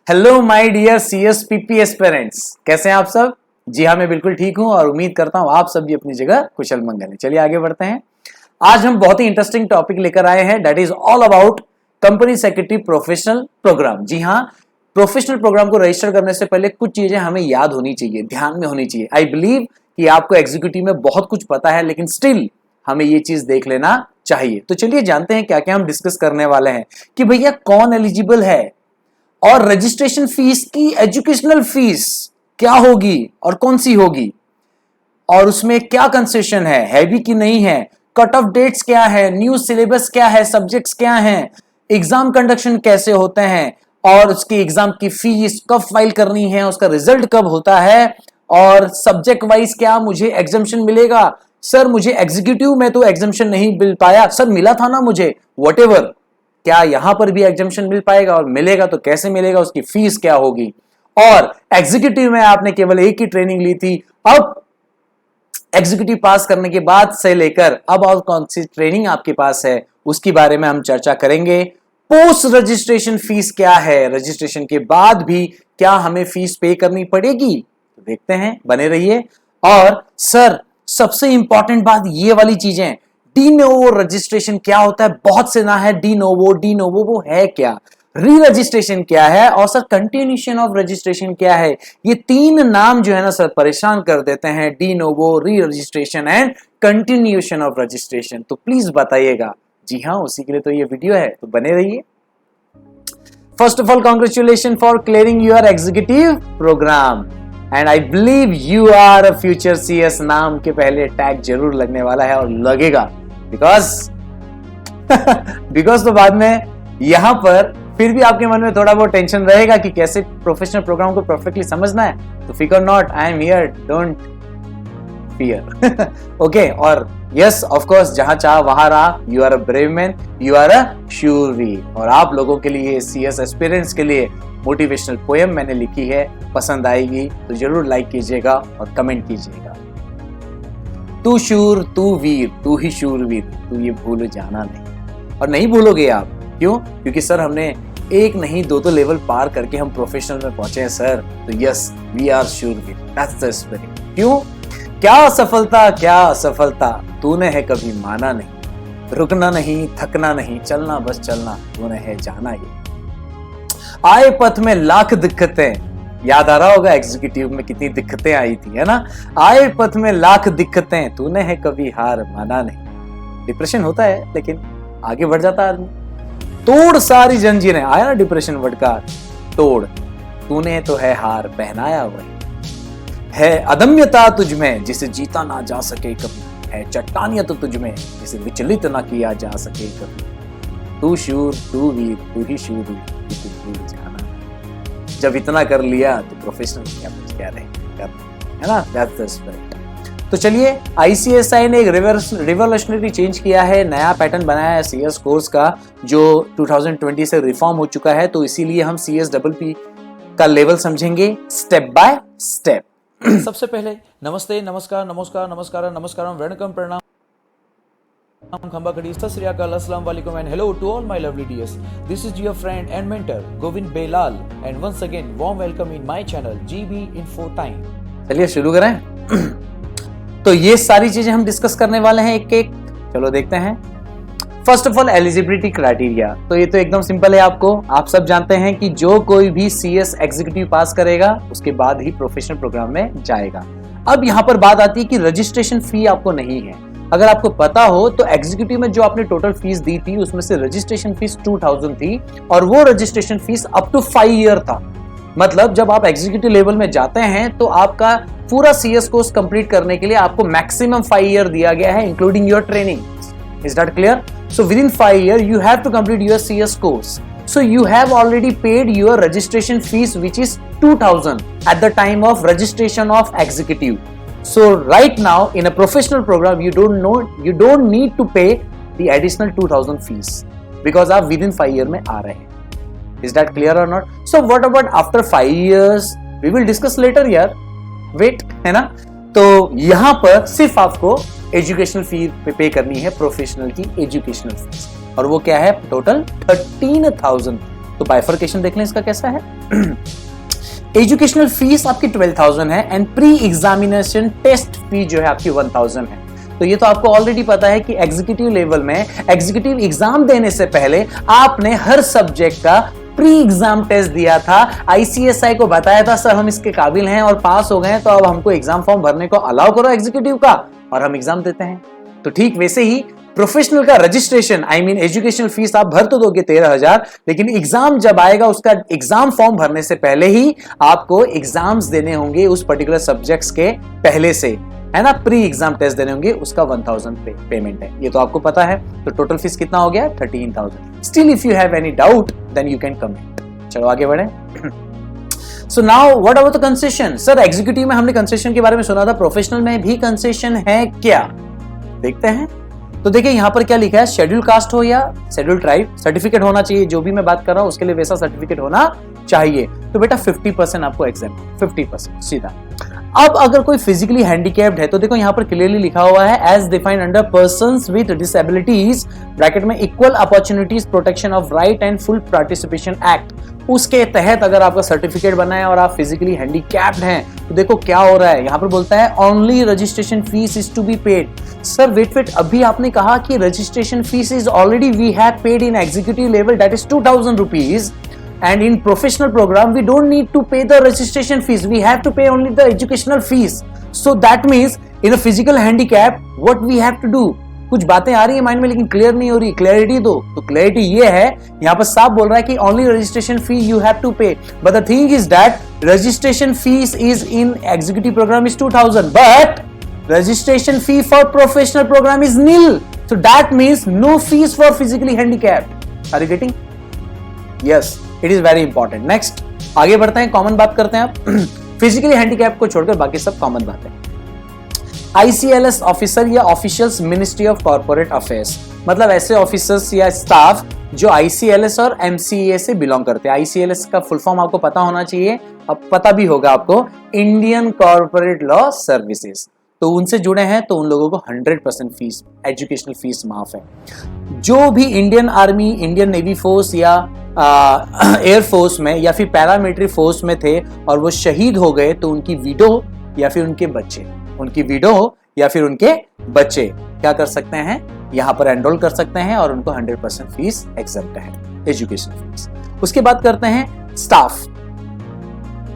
Hello my dear CSPP aspirants, कैसे हैं आप सब। जी हाँ, मैं बिल्कुल ठीक हूं और उम्मीद करता हूं आप सब भी अपनी जगह कुशल मंगल हैं। चलिए आगे बढ़ते हैं। आज हम बहुत ही इंटरेस्टिंग टॉपिक लेकर आए हैं, that is all about company secretary professional program. जी हाँ, प्रोफेशनल प्रोग्राम को रजिस्टर करने से पहले कुछ चीजें हमें याद होनी चाहिए, ध्यान में होनी चाहिए। आई बिलीव कि आपको एग्जीक्यूटिव में बहुत कुछ पता है, लेकिन स्टिल हमें ये चीज देख लेना चाहिए। तो चलिए जानते हैं क्या क्या हम डिस्कस करने वाले हैं कि भैया कौन एलिजिबल है और रजिस्ट्रेशन फीस की एजुकेशनल फीस क्या होगी और कौन सी होगी, और उसमें क्या कंसेशन है भी कि नहीं है, कट ऑफ डेट्स क्या है, न्यू सिलेबस क्या है, सब्जेक्ट्स क्या हैं, एग्जाम कंडक्शन कैसे होते हैं, और उसकी एग्जाम की फीस कब फाइल करनी है, उसका रिजल्ट कब होता है, और सब्जेक्ट वाइज क्या मुझे एग्जाम्शन मिलेगा। सर मुझे एग्जीक्यूटिव में तो एग्जाम्शन नहीं मिल पाया, सर मिला था ना मुझे, व्हाटएवर, क्या यहां पर भी एग्जाम्शन मिल पाएगा, और मिलेगा तो कैसे मिलेगा, उसकी फीस क्या होगी। और एग्जीक्यूटिव में आपने केवल एक ही ट्रेनिंग ली थी, अब एग्जीक्यूटिव पास करने के बाद से लेकर अब और कौन सी ट्रेनिंग आपके पास है उसके बारे में हम चर्चा करेंगे। पोस्ट रजिस्ट्रेशन फीस क्या है, रजिस्ट्रेशन के बाद भी क्या हमें फीस पे करनी पड़ेगी, तो देखते हैं, बने रहिए। और सर सबसे इंपॉर्टेंट बात ये वाली चीजें, डी नोवो रजिस्ट्रेशन क्या होता है, बहुत से ना है डी नोवो वो है क्या, री रजिस्ट्रेशन क्या है, और सर कंटिन्यूएशन ऑफ रजिस्ट्रेशन क्या है। ये तीन नाम जो है ना सर परेशान कर देते हैं, डी नोवो, री registration and continuation of registration. तो प्लीज बताइएगा। जी हाँ, उसी के लिए तो ये वीडियो है, तो बने रहिए। First of all congratulation for clearing your executive program and I believe you are a future CS। नाम के पहले टैग जरूर लगने वाला है और लगेगा, बिकॉज तो बाद में यहां पर फिर भी आपके मन में थोड़ा बहुत टेंशन रहेगा कि कैसे प्रोफेशनल प्रोग्राम को परफेक्टली समझना है। तो फिकर not, I am here, don't fear. Okay, और यस ऑफ कोर्स, जहां चाह वहां रहा, you are a brave man, you are a शूरी। और आप लोगों के लिए, CS एस्पिरेंट्स के लिए मोटिवेशनल पोएम मैंने लिखी है, पसंद आएगी तो जरूर लाइक कीजिएगा और कमेंट कीजिएगा। तू शूर तू वीर, तू ही शूरवीर, तू ये भूल जाना नहीं। और नहीं भूलोगे आप, क्यों? क्योंकि सर हमने एक नहीं दो लेवल पार करके हम प्रोफेशनल में पहुंचे हैं सर। तो यस, वी आर शूरवीर, दैट्स द स्पिरिट। क्यों? क्या असफलता तूने है कभी माना नहीं, रुकना नहीं, थकना नहीं, चलना बस चलना, तूने है जाना ये। आए पथ में लाख दिक्कतें, याद आ रहा होगा एग्जीक्यूटिव में कितनी दिक्कतें आई थी, है ना। आए पथ में लाख दिक्कतें, तूने है कभी हार माना नहीं। डिप्रेशन होता है लेकिन आगे बढ़ जाता आदमी। तोड़ सारी जंजीरें, आया ना डिप्रेशन वर्ड का तोड़, तूने तो है हार पहनाया वही। है अदम्यता तुझमें जिसे जीता ना जा सके कभी, है चट्टानियत तुझमें जिसे विचलित ना किया जा सके कभी। तू शूर तू वीर, तू ही शूर तू भूल जाना। जब इतना कर लिया तो प्रोफेशनल क्या कुछ कह रहे हैं, है ना, दैट्स द स्पिरिट। तो चलिए, ICSI ने एक रिवोल्यूशनरी चेंज किया है, नया पैटर्न बनाया है CS कोर्स का, जो 2020 से रिफॉर्म हो चुका है। तो इसीलिए हम CSPP का लेवल समझेंगे स्टेप बाय स्टेप। सबसे पहले नमस्ते, नमस्कार, नमस्कार, नमस्कार, नमस्कारम, वणकम, प्रणाम, खंबा खड़ी, सत श्री अकाल, अस्सलाम वालेकुम and hello to all my lovely dears. This is your friend and mentor Govind Belal and once again warm welcome in my channel GB Info Time। चलिए शुरू करें। तो ये सारी चीजें हम डिस्कस करने वाले हैं एक एक, चलो देखते हैं। First of all eligibility criteria, तो ये तो एकदम सिंपल है, आपको आप सब जानते हैं कि जो कोई भी CS एग्जीक्यूटिव पास करेगा उसके बाद ही प्रोफेशनल प्रोग्राम में जाएगा। अब यहां पर बात आती है कि रजिस्ट्रेशन फी आपको नहीं है। अगर आपको पता हो तो एग्जीक्यूटिव में जो आपने टोटल फीस दी थी उसमें से रजिस्ट्रेशन फीस 2000 थी, और वो registration fees up to 5 year था। मतलब जब आप एग्जीक्यूटिव लेवल में जाते हैं तो आपका पूरा CS कोर्स कंप्लीट करने के लिए आपको मैक्सिमम 5 ईयर दिया गया है, including your training. Is that clear? So within 5 years you have to complete your CS course. So you have already paid your registration fees, which is 2000 at the time of registration of executive. So right now in a professional program you don't need to pay the additional 2000 fees because आप within 5 year में आ रहे हैं। Is that clear or not? So what about after 5 years? We will discuss later यार। Wait, है ना? तो यहां पर सिर्फ आपको एजुकेशनल फी पे करनी है, प्रोफेशनल की एजुकेशनल फीस, और वो क्या है टोटल 13,000। तो बाइफर्केशन देख लें इसका कैसा है। एजुकेशनल फीस आपकी 12,000 है एंड प्री एग्जामिनेशन टेस्ट फी जो है आपकी 1,000 है। तो ये तो आपको ऑलरेडी पता है कि एग्जीक्यूटिव लेवल में एग्जीक्यूटिव एग्जाम देने से पहले आपने हर सब्जेक्ट का प्री एग्जाम टेस्ट दिया था, आईसीएसआई को बताया था सर हम इसके काबिल हैं और पास हो गए, तो अब हमको एग्जाम फॉर्म भरने को अलाउ करो एग्जीक्यूटिव का, और हम एग्जाम देते हैं। तो ठीक वैसे ही प्रोफेशनल का रजिस्ट्रेशन एजुकेशनल फीस आप भर तो दोगे 13,000, लेकिन एग्जाम जब आएगा उसका एग्जाम फॉर्म भरने से पहले ही आपको एग्जाम्स देने होंगे उस पर्टिकुलर सब्जेक्ट्स के पहले से, है ना, प्री एग्जाम टेस्ट देने होंगे, उसका 1,000 पेमेंट है, ये तो आपको पता है। तो टोटल फीस कितना हो गया 13,000। Still if you have any doubt then you can comment. चलो आगे बढ़े। So now what about the concession? Sir executive में हमने कंसेशन के बारे में सुना था, प्रोफेशनल में भी कंसेशन है क्या? देखते हैं। तो देखिए यहां पर क्या लिखा है, शेड्यूल कास्ट हो या शेड्यूल ट्राइब, सर्टिफिकेट होना चाहिए, जो भी मैं बात कर रहा हूं उसके लिए वैसा सर्टिफिकेट होना चाहिए। तो बेटा 50% आपको एग्जाम, 50% सीधा। अब अगर कोई फिजिकली हैंडीकैप्ड है तो देखो यहां पर क्लियरली लिखा हुआ है as defined under persons with disabilities bracket में equal opportunities protection of right and full participation act, उसके तहत अगर आपका सर्टिफिकेट बना है और आप फिजिकली हैंडीकैप्ड हैं तो देखो क्या हो रहा है, यहां पर बोलता है only registration fees is to be paid. Sir wait, अभी आपने कहा कि registration fees is already we have paid in executive level, that is 2,000 rupees. And in professional program, we don't need to pay the registration fees. We have to pay only the educational fees. So that means in a physical handicap, what we have to do? कुछ बातें आ रही है mind में लेकिन clear नहीं हो रही, clarity दो। तो क्लैरिटी ये है, यहाँ पर साफ बोल रहा है कि only registration fee you have to pay. But the thing is that registration fees is in executive program is 2,000, but registration fee for professional program is nil. So that means no fees for physically handicapped. Are you getting? Yes. It is very important. Next आगे बढ़ते हैं, common बात करते हैं आप। Physically handicap को छोड़कर बाकी सब कॉमन बात है। आईसीएलएस ऑफिसर या officials ministry of corporate affairs, मतलब ऐसे ऑफिसर्स या स्टाफ जो आईसीएलएस और एमसीए से बिलोंग करते हैं। आईसीएलएस का फुल फॉर्म आपको पता होना चाहिए, अब पता भी होगा आपको, इंडियन कॉर्पोरेट लॉ सर्विसेज। तो उनसे जुड़े हैं तो उन लोगों को 100% फीस, एजुकेशनल फीस माफ है। जो भी Indian army, Indian navy force या एयर फोर्स में या फिर पैरामिलिट्री फोर्स में थे और वो शहीद हो गए तो उनकी विडो या फिर उनके बच्चे क्या कर सकते हैं, यहां पर एनरोल कर सकते हैं और उनको 100% फीस एग्जम्प्ट है, एजुकेशन फीस। उसके बाद करते हैं स्टाफ।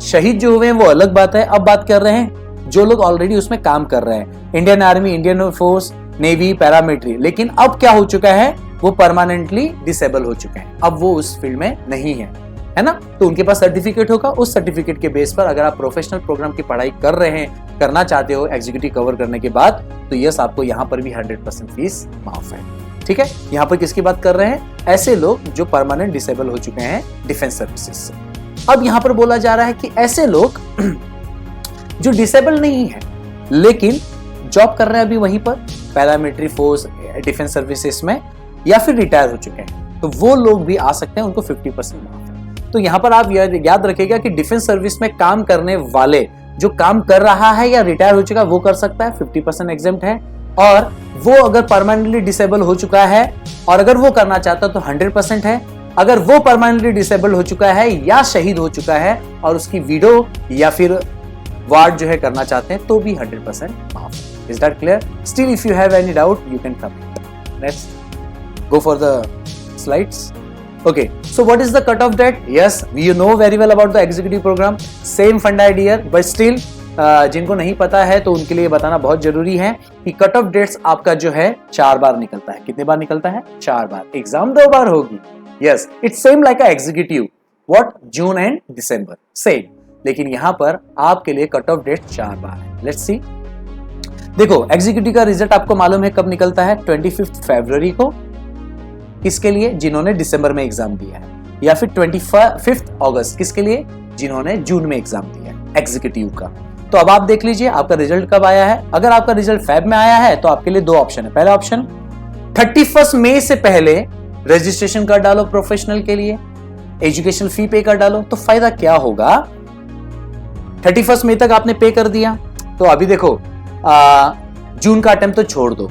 शहीद जो हुए हैं वो अलग बात है, अब बात कर रहे हैं जो लोग ऑलरेडी उसमें काम कर रहे हैं, Indian army, Indian force, navy, paramilitary, लेकिन अब क्या हो चुका है, वो परमानेंटली डिसेबल हो चुके हैं, अब वो उस फील्ड में नहीं है ना। तो उनके पास सर्टिफिकेट होगा, उस सर्टिफिकेट के बेस पर अगर आप प्रोफेशनल प्रोग्राम की पढ़ाई कर रहे हैं, करना चाहते हो एग्जीक्यूटिव कवर करने के बाद, तो यस आपको यहाँ पर भी 100% फीस माफ है। ठीक है, यहाँ पर किसकी बात कर रहे हैं, ऐसे लोग जो परमानेंट डिसेबल हो चुके हैं डिफेंस सर्विसेज से। अब यहाँ पर बोला जा रहा है कि ऐसे लोग जो डिसेबल नहीं है लेकिन जॉब कर रहे हैं अभी वहीं पर पैरामिलिट्री फोर्स, डिफेंस सर्विसेज में, या फिर रिटायर हो चुके हैं, तो वो लोग भी आ सकते हैं, उनको 50% माफ है। तो यहां पर आप याद रखिएगा कि डिफेंस सर्विस में काम करने वाले जो काम कर रहा है या रिटायर हो चुका है वो कर सकता है, 50% एग्जम्प्ट है। और वो अगर परमानेंटली डिसेबल हो चुका है और अगर वो करना चाहता है तो 100% है। अगर वो परमानेंटली डिसेबल हो चुका है या शहीद हो चुका है और उसकी विडो या फिर वार्ड जो है करना चाहते हैं तो भी 100% माफ है। Is that clear? Still, if you have any doubt, you can comment. Let's go for the slides. Okay. So, what is the cutoff date? Yes, you know very well about the executive program. Same funda dear, but still, जिनको नहीं पता है तो उनके लिए बताना बहुत जरूरी है कि कट ऑफ डेट्स आपका जो है 4 बार निकलता है। कितने बार निकलता है? 4 बार। एग्जाम 2 बार होगी। Yes, it's same like a executive. What? June and December same, लेकिन यहां पर आपके लिए कट ऑफ डेट 4 बार है। Let's see. देखो एग्जीक्यूटिव का रिजल्ट आपको मालूम है कब निकलता है, 25 फरवरी को। किसके लिए? जिन्होंने दिसंबर में एग्जाम दिया है, या फिर 25 अगस्त किसके लिए? जिन्होंने जून में एग्जाम दिया है एग्जीक्यूटिव का। तो अब आप देख लीजिए आपका रिजल्ट कब आया है। अगर आपका रिजल्ट फेब में आया है तो आपके लिए 2 ऑप्शन है। पहला ऑप्शन 31 मई से पहले रजिस्ट्रेशन कर डालो प्रोफेशनल के लिए, एजुकेशन फी पे कर डालो। तो फायदा क्या होगा, 31 मई तक आपने पे कर दिया तो अभी देखो जून का अटेम्प्ट तो छोड़ दो,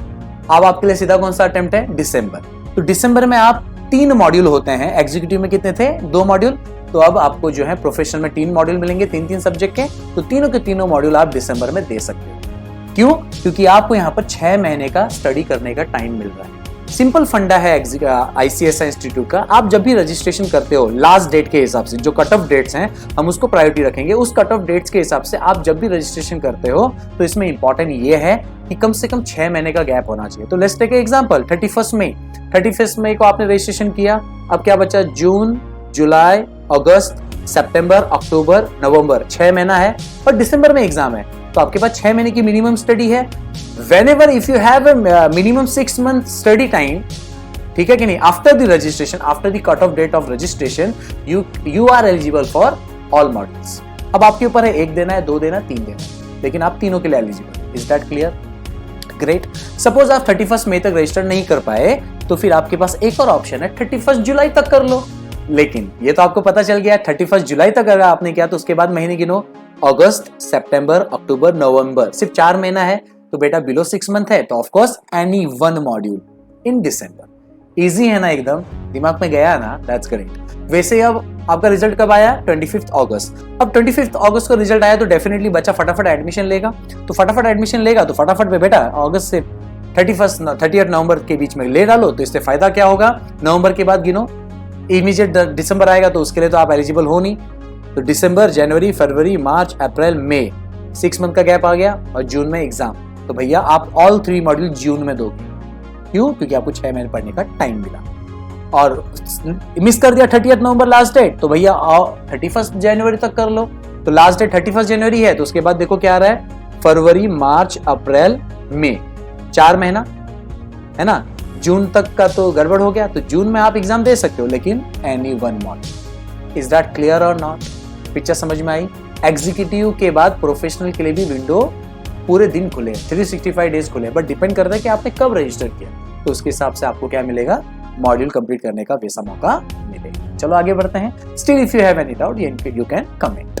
अब आपके लिए सीधा कौन सा अटेम्प्ट है? दिसंबर। तो दिसंबर में आप 3 मॉड्यूल होते हैं। एग्जीक्यूटिव में कितने थे? 2 मॉड्यूल। तो अब आपको जो है प्रोफेशनल में 3 मॉड्यूल मिलेंगे, 3-3 सब्जेक्ट के। तो तीनों के तीनों मॉड्यूल आप दिसंबर में दे सकते हो। क्यों? क्योंकि आपको यहाँ पर 6 महीने का स्टडी करने का टाइम मिल रहा है। सिंपल फंडा है ICSI इंस्टीट्यूट का। आप जब भी रजिस्ट्रेशन करते हो लास्ट डेट के हिसाब से, जो कट ऑफ डेट्स हैं हम उसको प्रायोरिटी रखेंगे, उस कट ऑफ डेट्स के हिसाब से आप जब भी रजिस्ट्रेशन करते हो तो इसमें इंपॉर्टेंट ये है कि कम से कम 6 महीने का गैप होना चाहिए। तो लेट्स टेक एग्जांपल 31 मई को आपने रजिस्ट्रेशन किया। अब क्या बचा? जून, जुलाई, अगस्त, सितंबर, अक्टूबर, नवंबर, 6 महीना है और दिसंबर में एग्जाम है। तो आपके पास 6 महीने की मिनिमम स्टडी है। Whenever if you have a minimum 6 month study time, ठीक है कि नहीं, after the registration, after the cut off date of registration, you are eligible for all modules. अब आपके ऊपर है 1 देना है, 2 देना है, 3 देना है, लेकिन आप तीनों के लिए eligible. Is that clear? Great. Suppose आप 31 मई तक रजिस्टर नहीं कर पाए तो फिर आपके पास एक और ऑप्शन है, 31 जुलाई तक कर लो। लेकिन ये तो आपको पता चल गया 31 जुलाई तक अगर आपने किया तो उसके बाद महीने गिनो, अगस्त, सितंबर, अक्टूबर, नवंबर, सिर्फ 4 महीना है। तो बेटा बिलो 6 मंथ है तो of course any 1 module in December. Easy है ना, एकदम दिमाग में गया ना, दैट्स ग्रेट। वैसे अब आपका रिजल्ट कब आया? 25 अगस्त। अब 25 अगस्त को रिजल्ट आया तो डेफिनेटली बच्चा फटाफट एडमिशन लेगा। तो फटाफट एडमिशन लेगा तो फटाफट में बेटा अगस्त से 30 नवंबर के बीच में ले डालो। तो इससे फायदा क्या होगा? नवंबर के बाद गिनो, इमीडिएट दिसंबर आएगा तो उसके लिए तो आप एलिजिबल हो नहीं। तो दिसंबर, जनवरी, फरवरी, मार्च, अप्रैल, मई, 6 मंथ का गैप आ गया और जून में एग्जाम। तो भैया आप ऑल 3 मॉड्यूल जून में दोगे। क्यों? क्योंकि आपको 6 महीने पढ़ने का टाइम मिला। और मिस कर दिया 30 नवंबर लास्ट डेट, तो भैया आओ 31 जनवरी तक कर लो। तो लास्ट डेट 31 जनवरी है तो उसके बाद देखो क्या आ रहा है, फरवरी, मार्च, अप्रैल, मई, 4 महीना है ना। जून तक का तो गड़बड़ हो गया, तो जून में आप एग्जाम दे सकते हो, लेकिन any 1 module. Is that clear और नॉट? पिक्चर समझ में आई? एग्जीक्यूटिव के बाद प्रोफेशनल के लिए भी विंडो पूरे दिन खुले, 365 डेज खुले, बट डिपेंड करता है कि आपने कब रजिस्टर किया। तो उसके हिसाब से आपको क्या मिलेगा? मॉड्यूल कंप्लीट करने का वैसा मौका मिलेगा। चलो आगे बढ़ते हैं। Still if you have any doubt you can comment.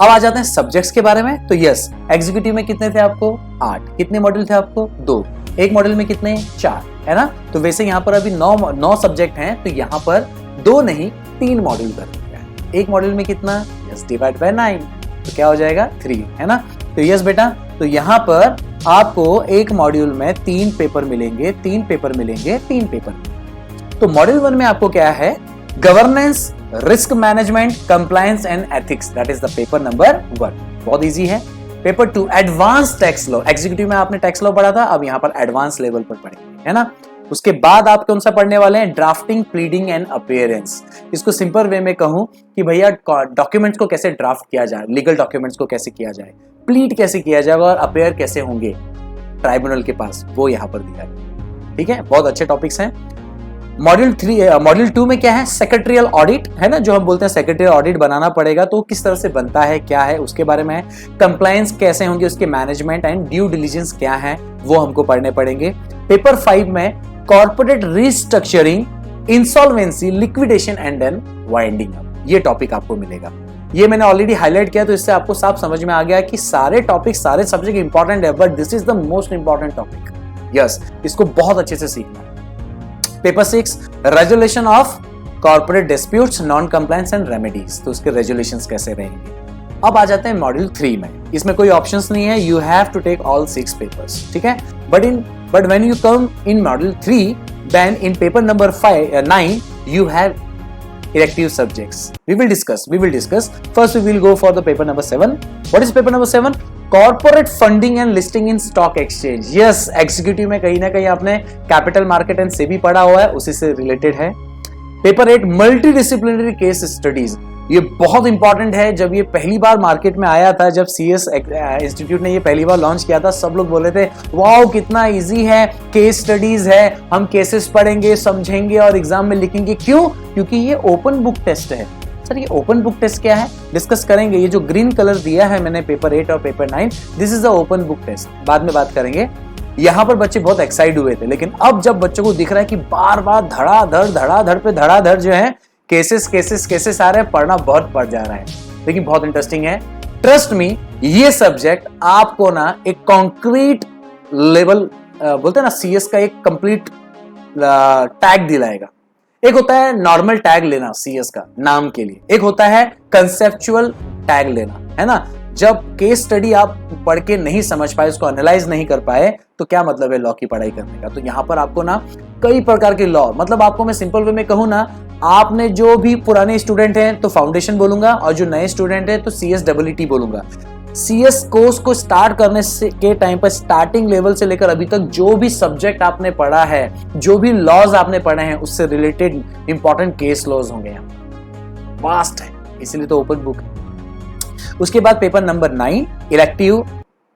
अब आ जाते हैं सब्जेक्ट्स के बारे में। तो यस, एग्जीक्यूटिव में कितने थे आपको? 8। कितने मॉड्यूल थे आपको? 2। एक मॉड्यूल में कितने? 4, है ना। तो वैसे यहाँ पर अभी 9 सब्जेक्ट हैं, तो यहाँ पर 2 नहीं 3 मॉड्यूल कर दिया है। एक मॉड्यूल में कितना? यस, डिवाइड बाय 9, तो क्या हो जाएगा? 3, है ना। तो यस बेटा, तो यहाँ पर आपको एक मॉड्यूल में 3 पेपर मिलेंगे, 3 पेपर मिलेंगे, 3 पेपर। तो मॉड्यूल 1 में आपको क्या है? Governance, risk management, compliance and ethics, that is the paper number 1। बहुत इजी है। Paper 2 advance tax law. Executive में आपने टैक्स लॉ पढ़ा था, अब यहाँ पर एडवांस लेवल पर पढ़ेंगे, है ना। उसके बाद आप कौन सा पढ़ने वाले हैं? Drafting, pleading and appearance. इसको सिंपल वे में कहूं कि भैया डॉक्यूमेंट्स को कैसे ड्राफ्ट किया जाए, लीगल डॉक्यूमेंट्स को कैसे किया जाए, प्लीड कैसे किया जाएगा और अपीयर कैसे होंगे ट्राइब्यूनल के पास, वो यहाँ पर दिया है। ठीक है, बहुत अच्छे टॉपिक्स हैं। मॉड्यूल 2 में क्या है? सेक्रेटरियल ऑडिट, है ना, जो हम बोलते हैं सेक्रेटरियल ऑडिट बनाना पड़ेगा, तो किस तरह से बनता है, क्या है, उसके बारे में है। कंप्लायंस कैसे होंगे, उसके मैनेजमेंट एंड ड्यू डिलिजेंस क्या है, वो हमको पढ़ने पड़ेंगे। पेपर 5 में corporate restructuring, insolvency, liquidation and then winding up, ये टॉपिक आपको मिलेगा। ये मैंने ऑलरेडी हाईलाइट किया, तो इससे आपको साफ समझ में आ गया कि सारे टॉपिक, सारे सब्जेक्ट इंपॉर्टेंट है, but this is the most important topic. Yes, इसको बहुत अच्छे से सीखना है। Paper 6 resolution of corporate disputes, non compliance and remedies, तो उसके रेजोल्यूशंस कैसे रहेंगे। अब आ जाते हैं मॉड्यूल 3 में। इसमें कोई ऑप्शंस नहीं है, you have to take all 6 papers, ठीक है। But when you come in module 3, then in paper number 9 you have elective subjects. We will discuss. First we will go for the paper number 7. What is paper number 7? Corporate funding and listing in stock exchange. Yes, executive में कहीं ना कहीं आपने capital market and SEBI पढ़ा हुआ है, उसी से रिलेटेड है। पेपर 8 मल्टीडिसिप्लिनरी केस स्टडीज, ये बहुत इंपॉर्टेंट है। जब ये पहली बार मार्केट में आया था, जब CS इंस्टीट्यूट ने ये पहली बार लॉन्च किया था, सब लोग बोले थे वाओ कितना इजी है, केस स्टडीज है, हम केसेस पढ़ेंगे, समझेंगे और एग्जाम में लिखेंगे। क्यों? क्योंकि ये ओपन बुक टेस्ट है। सर ये ओपन बुक टेस्ट क्या है, डिस्कस करेंगे। ये जो ग्रीन कलर दिया है मैंने पेपर 8 और paper 9, this is the open book test, बाद में बात करेंगे। यहाँ पर बच्चे बहुत एक्साइट हुए थे, लेकिन अब जब बच्चों को दिख रहा है कि बार बार धड़ाधड़ पे धड़ाधड़ जो है केसेस आ रहे हैं, पढ़ना बहुत पड़ जा रहा है, लेकिन बहुत इंटरेस्टिंग है। ट्रस्ट मी, ये सब्जेक्ट आपको ना एक कॉन्क्रीट लेवल बोलते हैं ना, CS का एक कंप्लीट टैग दिलाएगा। एक होता है नॉर्मल टैग लेना सीएस का नाम के लिए, एक होता है कंसेप्चुअल टैग लेना, है ना। जब केस स्टडी आप पढ़ के नहीं समझ पाए, उसको एनालाइज नहीं कर पाए, तो क्या मतलब है लॉ की पढ़ाई करने का। तो यहाँ पर आपको ना कई प्रकार के लॉ, मतलब आपको मैं सिंपल वे में कहूँ ना, आपने जो भी पुराने स्टूडेंट हैं तो फाउंडेशन बोलूंगा, और जो नए स्टूडेंट हैं तो CSEET बोलूंगा। CS कोर्स को स्टार्ट करने से के टाइम पर स्टार्टिंग लेवल से लेकर अभी तक जो भी सब्जेक्ट आपने पढ़ा है, जो भी लॉज आपने पढ़े हैं, उससे रिलेटेड इंपॉर्टेंट केस लॉज होंगे। वास्ट है, इसलिए तो ओपन बुक है। उसके बाद पेपर नंबर 9 इलेक्टिव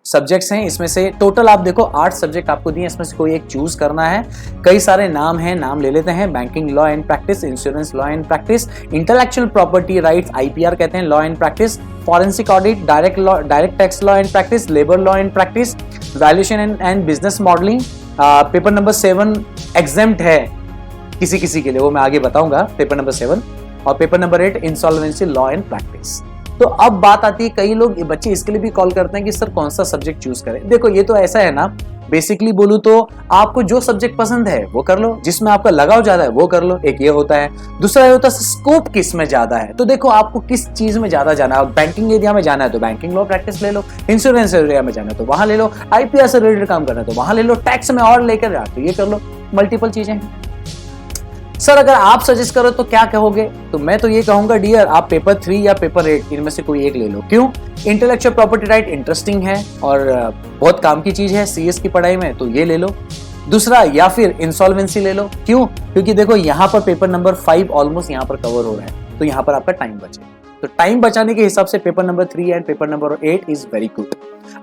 सब्जेक्ट्स हैं। इसमें से टोटल आप देखो 8 सब्जेक्ट आपको दिए, इसमें से कोई एक चूज करना है। कई सारे नाम हैं, नाम ले लेते हैं। Banking law and practice, insurance law and practice, intellectual property rights IPR कहते हैं, law and practice, forensic audit, direct tax law and practice, labour law and practice, valuation and business modelling. Paper number 7 exempt है किसी किसी के लिए, वो मैं आगे बताऊंगा, पेपर नंबर 7। और paper number 8 insolvency law and practice. तो अब बात आती है, कई लोग बच्चे इसके लिए भी कॉल करते हैं कि सर कौन सा सब्जेक्ट चूज करें। देखो ये तो ऐसा है ना, बेसिकली बोलूं तो आपको जो सब्जेक्ट पसंद है वो कर लो, जिसमें आपका लगाव ज्यादा है वो कर लो, एक ये होता है। दूसरा ये होता है स्कोप किस में ज्यादा है। तो देखो आपको किस चीज में ज्यादा जाना है, बैंकिंग एरिया में जाना है तो बैंकिंग लॉ प्रैक्टिस ले लो, इंश्योरेंस एरिया में जाना है तो वहां ले लो, IPR से रिलेटेड काम करना है तो वहां ले लो, टैक्स में और लेकर जा तो ये कर लो, मल्टीपल चीजें हैं। सर अगर आप सजेस्ट करो तो क्या कहोगे, तो मैं तो ये कहूंगा डियर आप पेपर 3 या पेपर 8 इनमें से कोई एक ले लो। क्यों? इंटेलेक्चुअल प्रॉपर्टी राइट इंटरेस्टिंग है और बहुत काम की चीज है CS की पढ़ाई में, तो ये ले लो। दूसरा, या फिर इंसॉल्वेंसी ले लो। क्यों? क्योंकि देखो यहाँ पर पेपर नंबर 5 ऑलमोस्ट यहाँ पर कवर हो रहा है, तो यहाँ पर आपका टाइम बचे। तो टाइम बचाने के हिसाब से paper number 3 and paper number 8 is very good.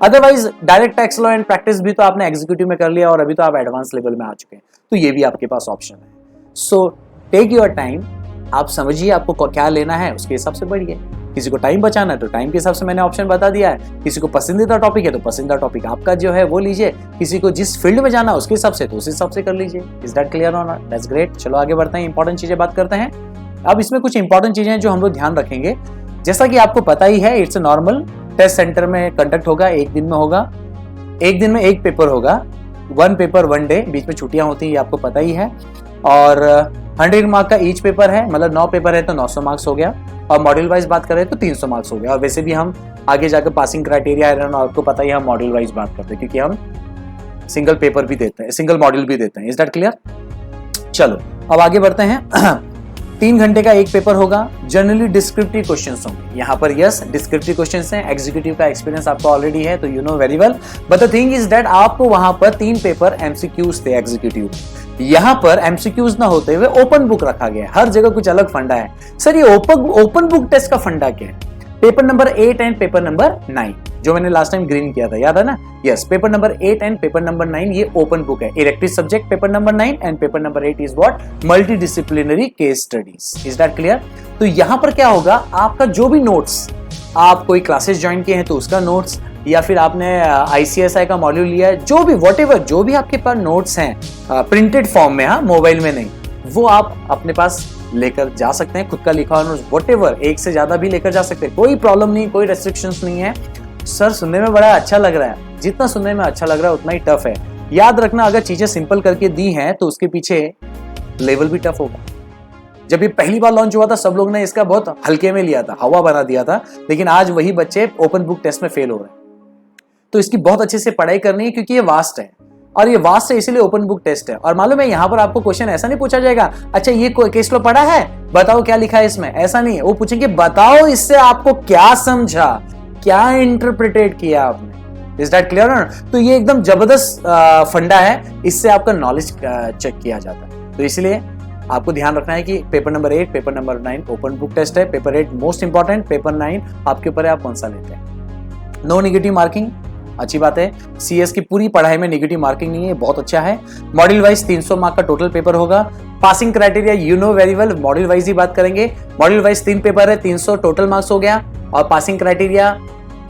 Otherwise direct tax law and practice भी तो आपने एग्जीक्यूटिव में कर लिया और अभी तो आप एडवांस लेवल में आ चुके हैं, तो ये भी आपके पास ऑप्शन है। सो टेक योर टाइम, आप समझिए आपको क्या लेना है, उसके हिसाब से बढ़िए। किसी को टाइम बचाना है तो टाइम के हिसाब से मैंने ऑप्शन बता दिया है, किसी को पसंदीदा टॉपिक है तो पसंदीदा टॉपिक आपका जो है वो लीजिए, किसी को जिस फील्ड में जाना है उसके हिसाब से तो उस हिसाब से कर लीजिए। इज दैट क्लियर और नॉट? That's great. चलो आगे बढ़ते हैं, इंपॉर्टेंट चीजें बात करते हैं। अब इसमें कुछ इंपॉर्टेंट चीजें हैं जो हम लोग ध्यान रखेंगे। जैसा कि आपको पता ही है, इट्स नॉर्मल टेस्ट सेंटर में कंडक्ट होगा, एक दिन में होगा, एक दिन में एक पेपर होगा, 1 पेपर 1 डे, बीच में छुट्टियां होती हैं, ये आपको पता ही है। और 100 मार्क का ईच पेपर है, मतलब 9 पेपर है तो 900 मार्क्स हो गया, और मॉड्यूल वाइज बात करें तो 300 मार्क्स हो गया। और वैसे भी हम आगे जाकर पासिंग क्राइटेरिया है, आपको पता ही है, हम मॉड्यूल वाइज बात करते हैं क्योंकि हम सिंगल पेपर भी देते हैं, सिंगल मॉड्यूल भी देते हैं। Is that clear? चलो अब आगे बढ़ते हैं। 3 घंटे का एक पेपर होगा, जनरली डिस्क्रिप्टिव क्वेश्चंस होंगे यहाँ पर। यस, डिस्क्रिप्टिव क्वेश्चंस हैं, एग्जीक्यूटिव का एक्सपीरियंस आपको ऑलरेडी है तो you know very well. But the thing is that आपको वहां पर 3 पेपर MCQs थे एग्जीक्यूटिव, यहाँ पर MCQs ना होते हुए ओपन बुक रखा गया है। हर जगह कुछ अलग फंडा है। सर ये ओपन बुक टेस्ट का फंडा क्या है? Paper number 8 and paper number 9 जो मैंने लास्ट टाइम ग्रीन किया था, याद है ना? Yes, paper number 8 and paper number 9 ये ओपन बुक है। Elective subject paper number 9 and paper number 8 is what? Multi disciplinary case studies. Is that clear? तो यहां पर क्या होगा, आपका जो भी नोट्स, आप कोई क्लासेस ज्वाइन किए हैं तो उसका नोट्स, या फिर आपने ICSI का मॉड्यूल लिया है, जो भी व्हाटएवर जो भी आपके पास नोट्स हैं प्रिंटेड फॉर्म में, हाँ मोबाइल में नहीं, वो आप अपने पास लेकर जा सकते हैं। खुद का लिखा हुआ नोट्स व्हाटएवर, एक से ज्यादा भी लेकर जा सकते हैं, कोई प्रॉब्लम नहीं, कोई रेस्ट्रिक्शंस नहीं है। सर सुनने में बड़ा अच्छा लग रहा है, जितना सुनने में अच्छा लग रहा है उतना ही टफ है। याद रखना, अगर चीजें सिंपल करके दी हैं तो उसके पीछे लेवल भी टफ होगा। जब ये पहली बार लॉन्च हुआ था सब लोग ने इसका बहुत हल्के में लिया था, हवा बना दिया था, लेकिन आज वही बच्चे ओपन बुक टेस्ट में फेल हो रहे हैं। तो इसकी बहुत अच्छे से पढ़ाई करनी है क्योंकि ये वास्ट है, और ये वास्ट है इसीलिए ओपन बुक टेस्ट है। और मालूम है यहाँ पर आपको क्वेश्चन ऐसा नहीं पूछा जाएगा, अच्छा ये केस लॉ पढ़ा है, बताओ क्या लिखा है इसमें, ऐसा नहीं है। वो पूछेंगे बताओ इससे आपको क्या समझा, क्या इंटरप्रिटेट किया आपने। Is that clear? तो ये एकदम जबरदस्त फंडा है, इससे आपका नॉलेज चेक किया जाता है। तो इसलिए आपको ध्यान रखना है कि paper number 8 paper number 9 open book test है, पेपर 8 मोस्ट इंपॉर्टेंट, पेपर 9 आपके ऊपर है आप कौन सा लेते हैं। नो नेगेटिव मार्किंग, अच्छी बात है। CS की पूरी पढ़ाई में नेगेटिव मार्किंग नहीं है, बहुत अच्छा है। मॉड्यूल वाइज 300 मार्क का टोटल पेपर होगा। Passing criteria you know very well, module wise ही बात करेंगे। मॉड्यूल वाइज 3 पेपर है, 300 टोटल मार्क्स हो गया। और पासिंग क्राइटेरिया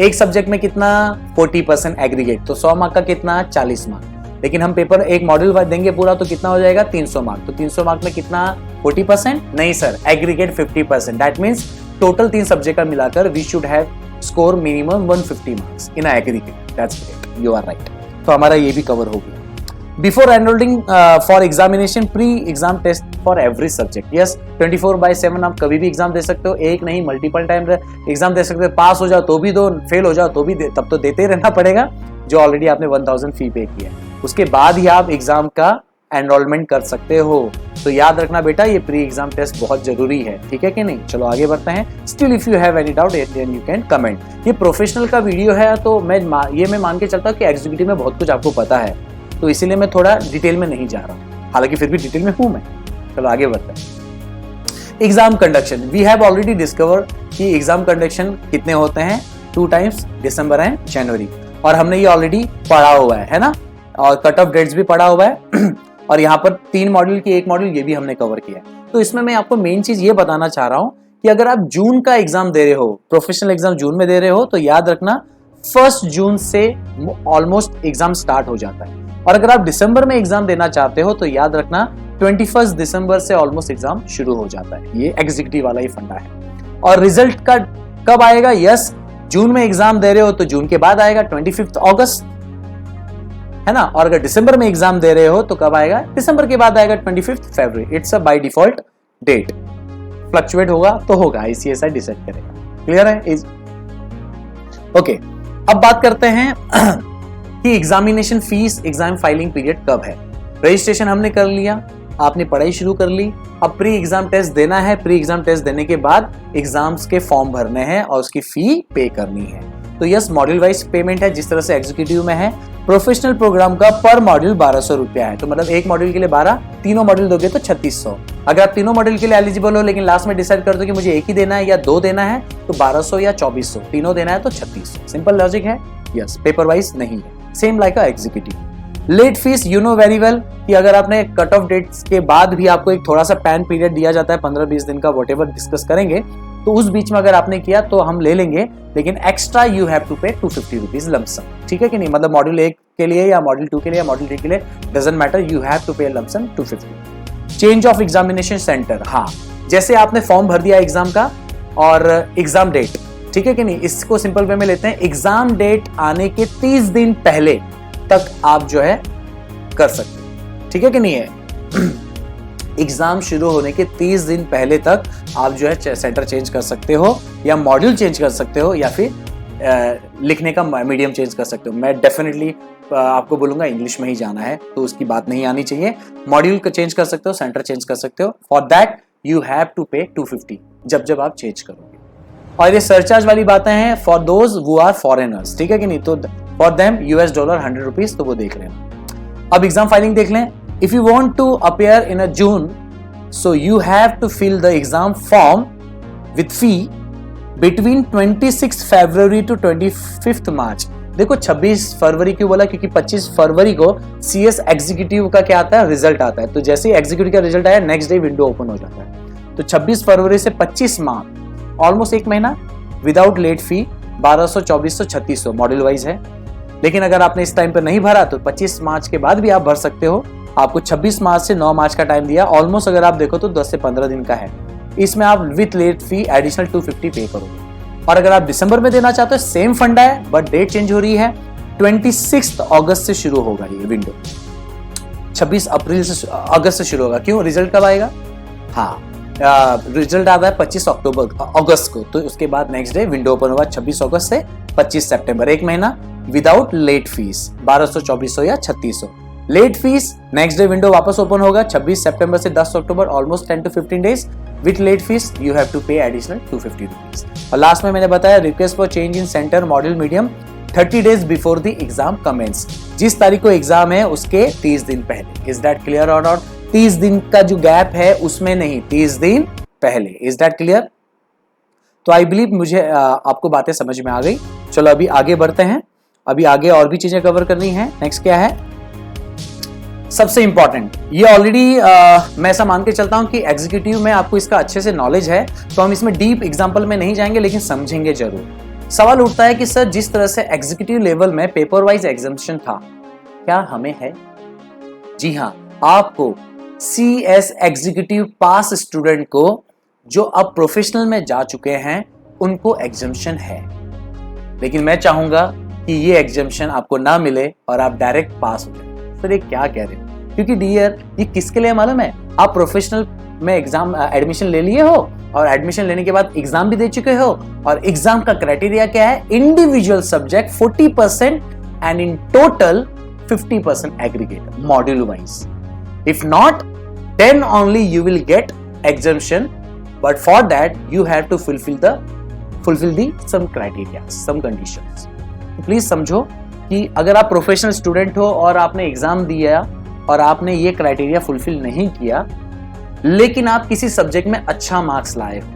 एक सब्जेक्ट में कितना, 40% एग्रीगेट, तो 100 मार्क का कितना, 40 मार्क। लेकिन हम पेपर एक मॉड्यूल वाइज देंगे पूरा तो कितना हो जाएगा, 300 मार्क। तो 300 मार्क में कितना, 40%? नहीं sir, aggregate 50%। That means total 3 subject का मिलाकर we should have score minimum 150 marks in aggregate. That's great, you are right. तो हमारा ये भी कवर हो गया। Before enrolling for examination, pre-exam test for every subject. Yes, 24/7 आप कभी भी एग्जाम दे सकते हो, एक नहीं मल्टीपल टाइम एग्जाम दे सकते हो। पास हो जाओ तो भी दो, फेल हो जाओ तो भी तब तो देते ही रहना पड़ेगा, जो ऑलरेडी आपने 1000 फी पे किया है। उसके बाद ही आप एग्जाम का एनरोलमेंट कर सकते हो। तो याद रखना बेटा, ये प्री एग्जाम टेस्ट बहुत जरूरी है, ठीक है कि नहीं। चलो आगे बढ़ते हैं। Still if you have any doubt then you can comment. ये प्रोफेशनल का वीडियो है, तो मैं मान के चलता हूँ कि एग्जीक्यूटिव में बहुत कुछ आपको पता है, तो इसीलिए मैं थोड़ा डिटेल में नहीं जा रहा हूँ, हालांकि फिर भी डिटेल में हूं मैं। चलो आगे बढ़ते हैं। Exam conduction, we have already discover कि एग्जाम कंडक्शन कितने होते हैं, 2 टाइम्स, दिसंबर एंड जनवरी, और हमने ये ऑलरेडी पढ़ा हुआ है ना, और कट ऑफ डेट्स भी पढ़ा हुआ है और यहाँ पर 3 मॉड्यूल की 1 मॉड्यूल ये भी हमने कवर किया है। तो इसमें मैं आपको मेन चीज ये बताना चाह रहा हूँ कि अगर आप जून का एग्जाम दे रहे हो, प्रोफेशनल एग्जाम जून में दे रहे हो, तो याद रखना 1 जून से ऑलमोस्ट एग्जाम स्टार्ट हो जाता है। और अगर आप दिसंबर में एग्जाम देना चाहते हो तो याद रखना 21 दिसंबर से ऑलमोस्ट एग्जाम शुरू हो जाता है। ये एग्जीक्यूटिव वाला ही फंडा है। और रिजल्ट का कब आएगा? यस, जून में एग्जाम दे रहे हो तो जून के बाद आएगा, 25 अगस्त, है ना। और अगर दिसंबर में एग्जाम दे रहे हो तो कब आएगा? दिसंबर के बाद आएगा 25 फरवरी। It's a by default date, fluctuate होगा तो होगा, ICSI डिसाइड करेगा। क्लियर है? ओके, अब बात करते हैं कि examination fees, exam filing period कब है। रजिस्ट्रेशन हमने कर लिया, आपने पढ़ाई शुरू कर ली, अब प्री एग्जाम टेस्ट देना है। प्री एग्जाम टेस्ट देने के बाद एग्जाम्स के फॉर्म भरने हैं और उसकी फी पे करनी है। तो यस, मॉड्यूल वाइज पेमेंट है, जिस तरह से एग्जीक्यूटिव में है। प्रोफेशनल प्रोग्राम का पर मॉड्यूल 1200 रुपया है, तो मतलब एक मॉड्यूल के लिए 12, तीनों मॉड्यूल दोगे तो 3600। अगर आप तीनों मॉड्यूल के लिए एलिजिबल हो लेकिन लास्ट में डिसाइड कर दो कि मुझे एक ही देना है या 2 देना है, तो 1200 या 2400, तीनों देना है तो 3600। सिंपल लॉजिक है। यस, पेपर वाइज नहीं है, same like a executive. Late fees, you know very well कि अगर आपने कट ऑफ डेट्स के बाद भी आपको एक थोड़ा सा पैन पीरियड दिया जाता है 15-20 दिन का, वॉटेवर डिस्कस करेंगे, तो उस बीच में अगर आपने किया तो हम ले लेंगे, लेकिन extra you have to pay 250 rupees lump sum, ठीक है कि नहीं। मतलब मॉड्यूल 1 के लिए या मॉड्यूल 2 के लिए या मॉड्यूल 3 के लिए, doesn't matter, you have to pay lump sum 250। Change of examination centre, हाँ, जैसे आपने फॉर्म भर दिया एग्जाम का और एग्जाम डेट, ठीक है कि नहीं, इसको सिंपल वे में लेते हैं। एग्जाम डेट आने के 30 दिन पहले तक आप जो है कर सकते हैं, ठीक है कि नहीं है। एग्जाम शुरू होने के 30 दिन पहले तक आप जो है सेंटर चेंज कर सकते हो, या मॉड्यूल चेंज कर सकते हो, या फिर लिखने का मीडियम चेंज कर सकते हो। मैं डेफिनेटली आपको बोलूंगा इंग्लिश में ही जाना है, तो उसकी बात नहीं आनी चाहिए। मॉड्यूल को चेंज कर सकते हो, सेंटर चेंज कर सकते हो। For that you have to pay 250 जब आप चेंज करोगे। और ये सरचार्ज वाली बातें हैं for those who are foreigners, ठीक है कि नहीं। तो for them US dollar 100 rupees, तो वो देख लेना। अब एग्जाम फाइलिंग देख लें। If you want to appear in a June, so you have to fill the exam form with fee between 26 February to 25 मार्च। देखो 26 फरवरी क्यों बोला? क्योंकि 25 फरवरी को CS एग्जीक्यूटिव का क्या आता है? रिजल्ट आता है। तो जैसे ही एग्जीक्यूटिव का रिजल्ट आया, नेक्स्ट डे विंडो ओपन हो जाता है। तो 26 फरवरी से 25 मार्च, ऑलमोस्ट 1 महीना, without late fee 1200, 2400, 3600 module wise है। लेकिन अगर आपने इस टाइम पर नहीं भरा तो 25 मार्च के बाद भी आप भर सकते हो। आपको 26 मार्च से 9 मार्च का टाइम दिया, ऑलमोस्ट अगर आप देखो तो 10 से 15 दिन का है। इसमें आप विथ लेट फी एडिशनल 250 पे करोगे। और अगर आप दिसंबर में देना चाहते हो, सेम फंडा है, बट डेट चेंज हो रही है। 26 अगस्त से शुरू होगा ये विंडो, 26 अगस्त से शुरू होगा। क्यों? रिजल्ट कब आएगा? हाँ, रिजल्ट आता है 25 अगस्त को, तो उसके बाद नेक्स्ट डे विंडो ओपन होगा 26 अगस्त से 25 सितंबर, 1 महीना, विदाउट लेट फीस 1200, 2400 या 3600। Late fees, next day window वापस ओपन होगा 26 सितंबर से 10 अक्टूबर, almost 10 to 15 days. With late fees you have to pay additional 250 rupees. और लास्ट में मैंने बताया, request for change in centre module medium 30 days before the exam commence. जिस तारीख को एग्जाम है उसके 30 दिन पहले। इज दैट क्लियर और नॉट? 30 दिन का जो गैप है उसमें नहीं, 30 दिन पहले। Is that clear? तो आई बिलीव मुझे आपको बातें समझ में आ गई। चलो अभी आगे बढ़ते हैं। अभी आगे और भी चीजें कवर करनी है। नेक्स्ट क्या है? सबसे इंपॉर्टेंट, ये ऑलरेडी मैं ऐसा मान के चलता हूं कि एग्जीक्यूटिव में आपको इसका अच्छे से नॉलेज है, तो हम इसमें डीप एग्जांपल में नहीं जाएंगे, लेकिन समझेंगे जरूर। सवाल उठता है कि सर, जिस तरह से एग्जीक्यूटिव लेवल में पेपर वाइज एग्जामिनेशन था, क्या हमें है? जी हाँ, आपको CS एग्जीक्यूटिव पास स्टूडेंट को, जो अब प्रोफेशनल में जा चुके हैं, उनको एग्जामिनेशन है। लेकिन मैं चाहूंगा कि ये एग्जामिनेशन आपको ना मिले और आप डायरेक्ट पास हो जाए। सर ये क्या कह रहे हो? क्योंकि डियर ये किसके लिए मालूम है? आप प्रोफेशनल में एग्जाम एडमिशन ले लिए हो और एडमिशन लेने के बाद एग्जाम भी दे चुके हो, और एग्जाम का क्राइटेरिया क्या है? Individual subject 40% and in total 50% aggregate module wise. If not then only you will get exemption, but for that you have to fulfill the some criteria, some conditions. तो please समझो कि अगर आप professional student हो और आपने exam दिया और आपने ये क्राइटेरिया फुलफिल नहीं किया, लेकिन आप किसी सब्जेक्ट में अच्छा मार्क्स लाए हो,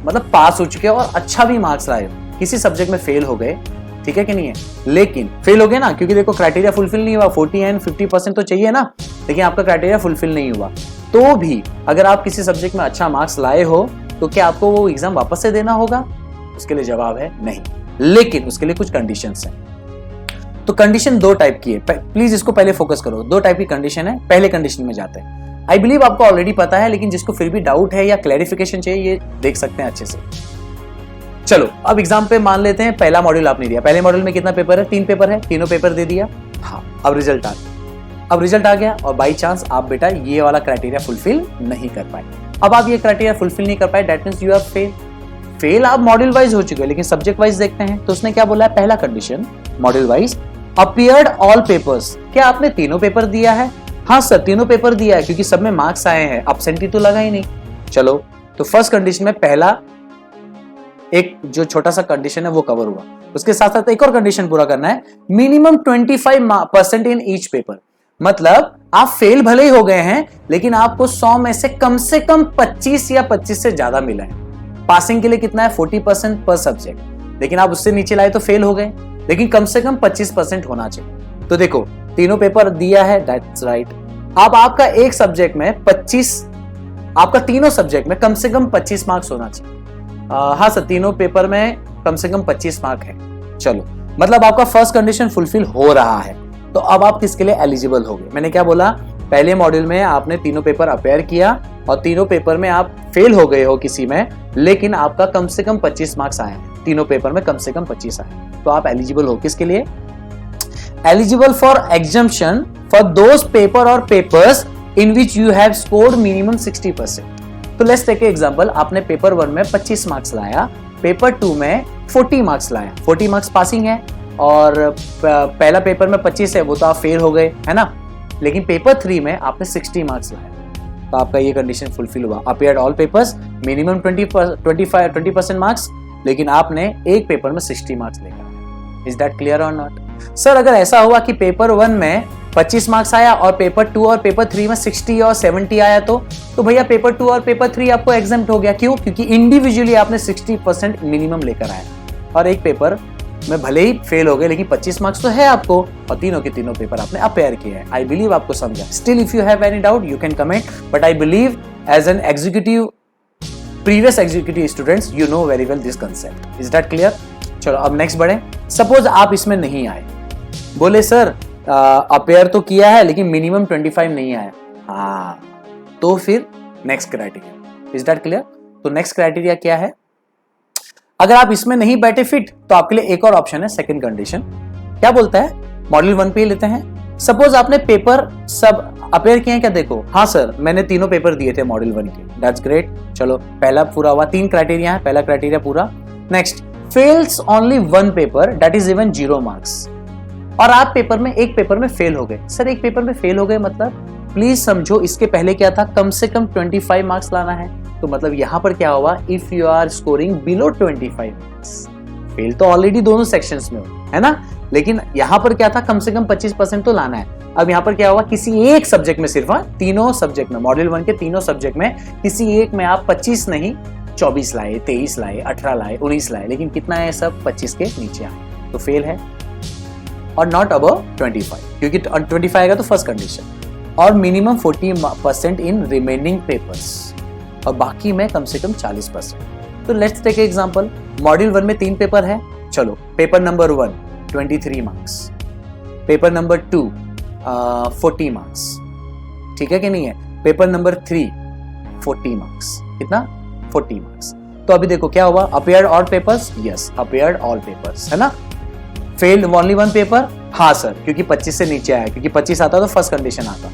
मतलब पास हो चुके हो और अच्छा भी मार्क्स लाए हो, किसी सब्जेक्ट में फेल हो गए, ठीक है कि नहीं है, लेकिन फेल हो गए ना, क्योंकि देखो क्राइटेरिया फुलफिल नहीं हुआ, 40 एंड 50% तो चाहिए ना, लेकिन आपका क्राइटेरिया फुलफिल नहीं हुआ, तो भी अगर आप किसी सब्जेक्ट में अच्छा मार्क्स लाए हो तो क्या आपको वो एग्जाम वापस से देना होगा? उसके लिए जवाब है नहीं, लेकिन उसके लिए कुछ कंडीशंस हैं. तो कंडीशन दो टाइप की है, प्लीज इसको पहले फोकस करो. दो टाइप की कंडीशन है. पहले कंडीशन में जाते हैं. आई बिलीव आपको ऑलरेडी पता है, लेकिन जिसको फिर भी डाउट है या क्लैरिफिकेशन चाहिए, ये देख सकते हैं अच्छे से. चलो अब एग्जाम पे मान लेते हैं पहला मॉड्यूल आपने दिया. पहले मॉड्यूल में कितना पेपर है? 3 पेपर है. तीनों पेपर दे दिया. हाँ, अब रिजल्ट आ गया और बाई चांस आप बेटा ये वाला क्राइटेरिया फुलफिल नहीं कर पाए. अब आप ये क्राइटेरिया फुलफिल नहीं कर पाए, that means you are fail. आप मॉड्यूल वाइज हो चुके हैं, लेकिन सब्जेक्ट वाइज देखते हैं तो उसने क्या बोला है? पहला condition module wise appeared all papers. क्या आपने तीनों पेपर दिया है? हाँ सर, तीनों पेपर दिया है, क्योंकि सब में मार्क्स आए हैं, एब्सेंटी तो लगा ही नहीं. चलो, तो फर्स्ट कंडीशन में पहला एक जो छोटा सा कंडीशन है वो कवर हुआ. उसके साथ साथ एक और कंडीशन पूरा करना है, मिनिमम 25% इन ईच पेपर. मतलब आप फेल भले ही हो गए हैं, लेकिन आपको 100 में से कम 25 या 25 से ज्यादा मिला है. पासिंग के लिए कितना है? 40% पर सब्जेक्ट, लेकिन आप उससे नीचे लाए तो फेल हो गए, लेकिन कम से कम 25% होना चाहिए. तो देखो, तीनों पेपर दिया है, दैट्स राइट. अब आपका एक सब्जेक्ट में 25, आपका तीनों सब्जेक्ट में कम से कम 25 मार्क्स होना चाहिए. हाँ सर, तीनों पेपर में कम से कम 25 मार्क है. चलो, मतलब आपका फर्स्ट कंडीशन फुलफिल हो रहा है. तो अब आप किसके लिए एलिजिबल हो गए? मैंने क्या बोला? पहले मॉड्यूल में आपने तीनों पेपर अपेयर किया और तीनों पेपर में आप फेल हो गए हो किसी में, लेकिन आपका कम से कम 25 मार्क्स आए हैं. तीनों पेपर में कम से कम 25 आए, तो आप एलिजिबल हो किसके लिए? Eligible for exemption for those paper और papers in which you have scored minimum 60%. तो लेट्स टेक एग्जांपल, आपने पेपर 1 में 25 मार्क्स लाया, पेपर 2 में 40 मार्क्स लाया. 40 मार्क्स पासिंग है और पहला पेपर में 25 है, वो तो आप फेल हो गए, है ना. लेकिन पेपर 3 में आपने 60 मार्क्स लाया, तो आपका ये कंडीशन फुलफिल हुआ. Appeared all papers, minimum 20% marks, लेकिन आपने एक पेपर में 60 मार्क्स लेकर. इज दैट क्लियर और नॉट? सर, अगर ऐसा हुआ कि पेपर 1 में 25 मार्क्स आया और पेपर 2 और पेपर 3 में 60 और 70 आया, तो भैया पेपर 2 और पेपर 3 आपको एग्जम्प्ट हो गया. क्यों? क्योंकि इंडिविजुअली आपने 60% मिनिमम लेकर आया, और एक पेपर में भले ही फेल हो गए, लेकिन 25 मार्क्स तो है आपको, और तीनों के तीनों पेपर आपने अपेयर किए हैं. आई बिलीव आपको समझा. Still if you have any doubt you can comment, but I believe as an executive, previous executive students, you know very well this concept. Is that clear? चलो अब नेक्स्ट बढ़े. Suppose आप इसमें नहीं आए, बोले सर अपेयर तो किया है लेकिन मिनिमम 25 नहीं आया. हाँ, तो फिर next criteria. Is that clear? तो नेक्स्ट क्राइटेरिया क्या है? अगर आप इसमें नहीं बैठे फिट, तो आपके लिए एक और ऑप्शन है, सेकंड कंडीशन. क्या बोलता है? मॉड्यूल 1 पे ही लेते हैं. सपोज आपने पेपर सब अपेयर किए हैं क्या? देखो, हाँ सर, मैंने तीनों पेपर दिए थे मॉड्यूल 1 के. That's great. चलो, पहला पूरा हुआ. 3 क्राइटेरिया है, पहला क्राइटेरिया पूरा. Next, fails only 1 paper, that is even 0 marks. और आप पेपर में एक पेपर में फेल हो गए. सर, एक पेपर में फेल हो गए मतलब, प्लीज समझो, इसके पहले क्या था? कम से कम 25 मार्क्स लाना है. तो मतलब यहां पर क्या हुआ? If you are scoring below 25 marks, fail तो ऑलरेडी दोनों सेक्शंस में हो, है ना, लेकिन यहां पर क्या था? कम से कम 25% तो लाना है. अब यहां पर क्या हुआ? किसी एक सब्जेक्ट में सिर्फ, तीनों सब्जेक्ट में, मॉड्यूल 1 के तीनों सब्जेक्ट में किसी एक में आप 25 नहीं 24 लाए, 23 लाए, 18 लाए, 19 लाए, लेकिन कितना है? सब 25 के नीचे आए, तो फेल है. और नॉट अबव 25, क्योंकि 25 आएगा तो फर्स्ट कंडीशन. और मिनिमम 40% इन रिमेनिंग पेपर्स, और बाकी में कम से कम 40%. तो लेट्स टेक एग्जांपल. मॉड्यूल 1 में 3 पेपर है. चलो, paper number 1 23 marks, paper number 2 40 marks, ठीक है कि नहीं है? Paper number 3 40 marks. कितना? 40 मार्क्स. तो अभी देखो क्या हुआ? Appeared all papers, yes, appeared all papers, है ना. फेल्ड ओनली 1 पेपर, हाँ सर, क्योंकि 25 से नीचे आया, क्योंकि 25 आता तो फर्स्ट कंडीशन आता।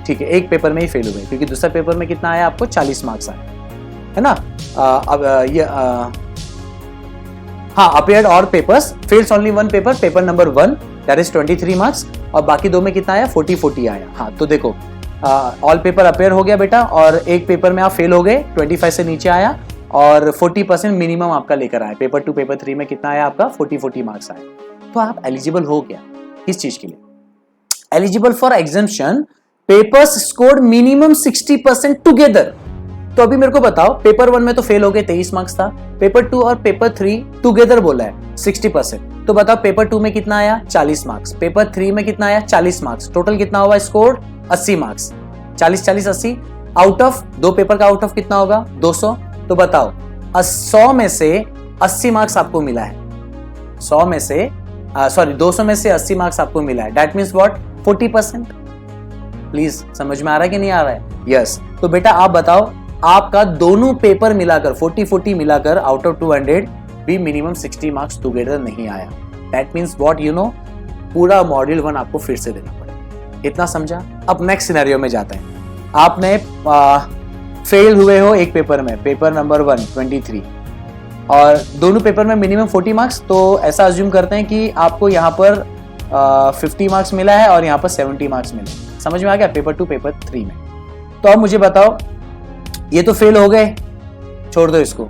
ठीक है, एक पेपर में ही फेल हुए, क्योंकि दूसरे पेपर में कितना आया आपको 40 मार्क्स आए, है ना। अब ये हाँ, अपीयर्ड और papers, fails only one paper, paper number 1 that is 23 marks, और बाकी दो में कितना आया 40 आया। हाँ, तो देखो ऑल पेपर अपीयर हो गया बेटा, और एक पेपर में आप फेल हो गए, 25 से नीचे आया, और 40% मिनिमम आपका लेकर आया। पेपर 2 पेपर 3 में कितना आया आपका 40 मार्क्स आए, तो आप एलिजिबल हो गया। किस चीज के लिए? Eligible for exemption papers scored minimum 60% together. तो अभी मेरे को बताओ, पेपर 1 में तो फेल हो गए, 23 मार्क्स था, पेपर 2 और पेपर 3 टुगेदर बोला है 60%, तो बताओ पेपर 2 में कितना आया 40 मार्क्स, पेपर 3 में कितना आया 40 मार्क्स, टोटल कितना हुआ स्कोर्ड 80 मार्क्स, 40 40 80, आउट ऑफ दो पेपर का आउट ऑफ कितना होगा 200। तो बताओ 100 में से 80 मार्क्स आपको मिला है, 200 में से 80 मार्क्स आपको मिला है, दैट मीन्स व्हाट 40%। प्लीज समझ में आ रहा है कि नहीं आ रहा है? यस। तो बेटा आप बताओ, आपका दोनों पेपर मिलाकर 40 मिलाकर आउट ऑफ 200 भी मिनिमम 60 मार्क्स टुगेदर नहीं आया, that means what you know, पूरा मॉड्यूल 1 आपको फिर से देना पड़ेगा। इतना समझा? अब नेक्स्ट सिनेरियो में जाते हैं। आपने फेल हुए हो एक पेपर में, पेपर नंबर 1 23, और दोनों पेपर में मिनिमम 40 मार्क्स, तो ऐसा अज्यूम करते हैं कि आपको यहाँ पर 50 मार्क्स मिला है और यहाँ पर 70 मार्क्स मिले। समझ में आ गया? पेपर 2 पेपर 3 में। तो अब मुझे बताओ, ये तो फेल हो गए, छोड़ दो इसको,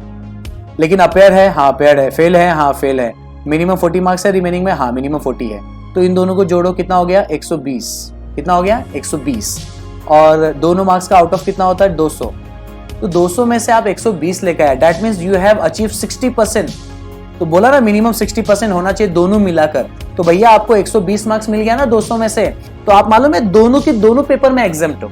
लेकिन अपेयर है, हाँ अपेयर है, फेल है, हाँ फेल है, मिनिमम 40 मार्क्स है, रिमेनिंग में हाँ मिनिमम 40 है, तो इन दोनों को जोड़ो, कितना हो गया 120, कितना हो गया 120, और दोनों मार्क्स का आउट ऑफ कितना होता है 200, तो 200 में से आप 120 लेकर आए, that means you have achieve 60%। तो बोला ना मिनिमम 60% होना चाहिए दोनों मिलाकर, तो भैया आपको 120 मार्क्स मिल गया ना 200 में से, तो आप मालूम है दोनों के दोनों पेपर में एग्जाम्प्ट हो,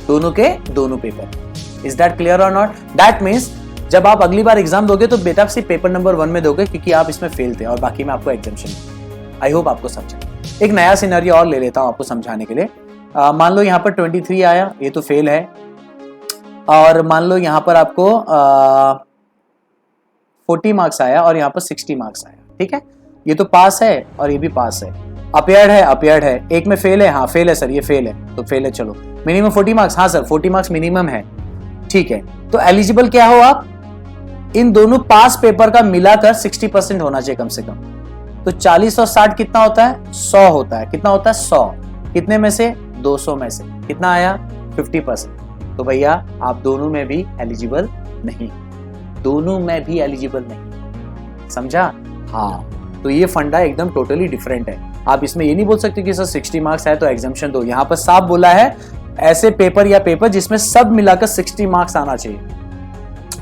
दोनों के दोनों पेपर। इज दैट क्लियर और नॉट? दैट मीन्स जब आप अगली बार एग्जाम दोगे तो बेटा सिर्फ पेपर नंबर 1 में दोगे, क्योंकि आप इसमें फेल थे और बाकी में आपको एग्जाम्पशन। आई होप आपको समझा। एक नया सिनेरियो और ले लेता हूं आपको समझाने के लिए। मान लो यहाँ पर 23 आया, ये तो फेल है, और मान लो यहाँ पर आपको 40 मार्क्स आया और यहाँ पर 60 मार्क्स आया, ठीक है, ये तो पास है और ये भी पास है। अपीयर्ड है, एक में फेल है, हाँ फेल है सर, ये फेल है, तो फेल है, चलो मिनिमम 40 मार्क्स, हाँ सर 40 मार्क्स मिनिमम है, ठीक है। तो एलिजिबल क्या हो आप? इन दोनों पास पेपर का मिलाकर 60% होना चाहिए कम से कम। तो 40 और 60 कितना होता है 100 होता है, कितना होता है 100, कितने में से 200 में से, कितना आया 50%। तो भैया आप दोनों में भी एलिजिबल नहीं, दोनों में भी एलिजिबल नहीं, समझा? हाँ, तो ये फंडा एकदम टोटली डिफरेंट है। आप इसमें ये नहीं बोल सकते कि सर 60 मार्क्स है तो एग्जाम्पशन दो, यहाँ पर साफ बोला है ऐसे पेपर या पेपर जिसमें सब मिलाकर 60 मार्क्स आना चाहिए,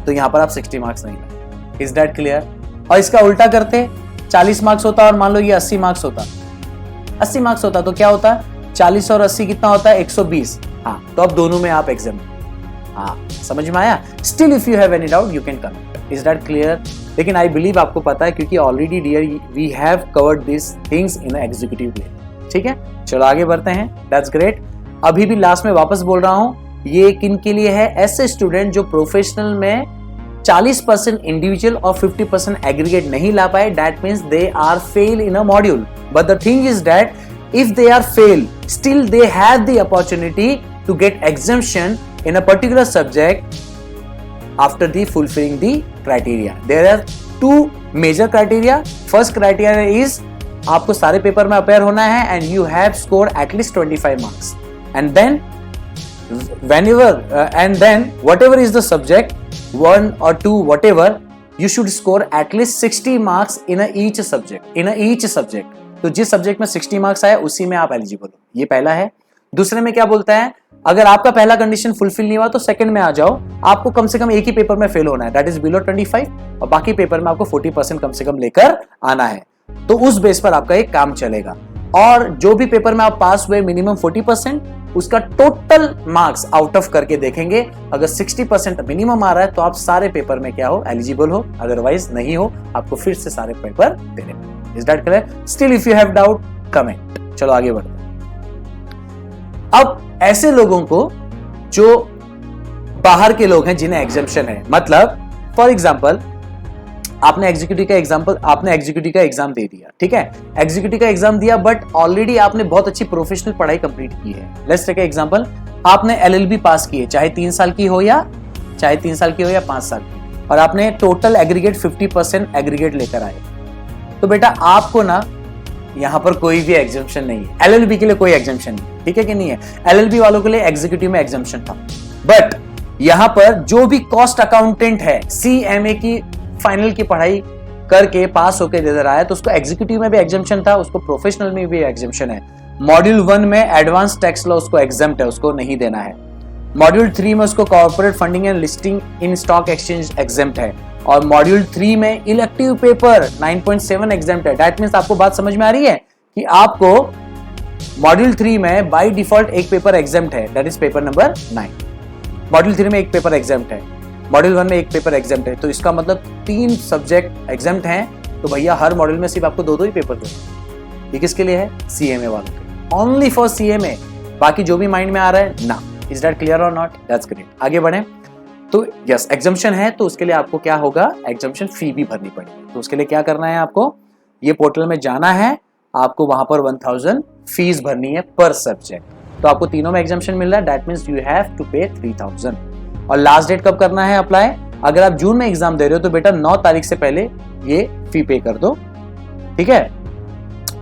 तो यहाँ पर आप 60 मार्क्स नहीं लाए। Is that clear? और इसका उल्टा करते, 40 मार्क्स होता और मान लो ये 80 मार्क्स होता, 80 मार्क्स होता तो क्या होता है 40 और 80 कितना होता है 120। हाँ, तो अब दोनों में आप एग्जाम, हाँ समझ में आया? Still if you have any doubt you can comment. Is that clear? लेकिन आई बिलीव आपको पता है, क्योंकि already dear we have covered this things in executive way. ठीक है, चलो आगे बढ़ते हैं। That's great. अभी भी लास्ट में वापस बोल रहा हूं, ये किन के लिए है? ऐसे स्टूडेंट जो प्रोफेशनल में 40% इंडिविजुअल और 50% एग्रीगेट नहीं ला पाए, that means they are fail in a module. But the thing is that if they are fail, still they have the opportunity to get exemption in a particular subject after the fulfilling the criteria. There are two major criteria. First criteria is आपको सारे paper में appear होना है and you have scored at least 25 marks. And then whatever is the subject, 1 or 2 whatever, you should score at least 60 marks in each subject. तो जिस subject में 60 marks आए उसी में आप एलिजिबल हो, ये पहला है। दूसरे में क्या बोलता है, अगर आपका पहला कंडीशन फुलफिल नहीं हुआ तो सेकंड में आ जाओ, आपको कम से कम एक ही पेपर में फेल होना है, दैट इज बिलो 25, और बाकी पेपर में आपको 40% कम से कम लेकर आना है। तो उस बेस पर आपका एक काम चलेगा, और जो भी पेपर में आप पास हुए मिनिमम 40%, उसका टोटल मार्क्स आउट ऑफ करके देखेंगे। अगर 60% मिनिमम आ रहा है तो आप सारे पेपर में क्या हो, एलिजिबल हो, अदरवाइज नहीं हो, आपको फिर से सारे पेपर देने पड़ेंगे। Is that clear? Still if you have doubt, comment. चलो आगे बढ़ते हैं। अब ऐसे लोगों को जो बाहर के लोग हैं जिन्हें एग्जाम्पशन है, मतलब फॉर एग्जाम्पल आपने एग्जीक्यूटिव का एग्जाम दे दिया, ठीक है, एग्जीक्यूटिव का एग्जाम दिया, बट ऑलरेडी आपने बहुत अच्छी प्रोफेशनल पढ़ाई कंप्लीट की है। लेट्स टेक एग्जांपल, आपने एलएलबी पास की है, चाहे 3 साल की हो या 5 साल की, और आपने टोटल एग्रीगेट 50% एग्रीगेट लेकर आए, तो बेटा आपको ना यहां पर कोई भी एग्जम्पशन नहीं है। एलएलबी के लिए कोई एग्जम्पशन नहीं, ठीक है कि नहीं है। एलएलबी वालों के लिए एग्जीक्यूटिव में एग्जम्पशन था, बट यहां पर जो भी कॉस्ट अकाउंटेंट है, सीएमए की फाइनल की पढ़ाई करके पास होकर दे रहा है, तो उसको एग्जीक्यूटिव में भी एग्जम्पशन था, उसको प्रोफेशनल में भी एग्जम्पशन है। मॉड्यूल 1 में एडवांस टैक्स लॉ उसको एग्जम्प्ट है, उसको नहीं देना है। मॉड्यूल 3 में उसको corporate funding and listing in stock exchange exempt है, और मॉड्यूल 3 में इलेक्टिव पेपर 9.7 एग्जम्प्ट है। दैट मींस आपको बात समझ में आ रही है कि आपको मॉड्यूल 3 में बाय डिफॉल्ट एक पेपर एग्जम्प्ट है, that is paper number 9। Module 3 में एक पेपर एग्जम्प्ट है, मॉड्यूल 1 में एक पेपर एग्जम्प्ट है, तो इसका मतलब 3 सब्जेक्ट एग्जम्प्ट हैं। तो भैया हर मॉड्यूल में सिर्फ आपको 2 ही पेपर दो। ये किसके लिए है? सीएमए वालों के, ओनली फॉर सीएमए। बाकी जो भी माइंड में आ रहा है ना। इज दैट क्लियर और नॉट? That's great. आगे बढ़े तो यस, एग्जम्पशन है, तो उसके लिए आपको क्या होगा, एग्जम्पशन फी भी भरनी पड़ेगी। तो उसके लिए क्या करना है, आपको ये पोर्टल में जाना है, आपको वहां पर 1000 फीस भरनी है पर सब्जेक्ट। तो आपको तीनों में एग्जम्पशन मिल रहा है, that means you have to pay 3000। और लास्ट डेट कब करना है अप्लाई? अगर आप जून में एग्जाम दे रहे हो तो बेटा 9 तारीख से पहले ये फी पे कर दो, ठीक है।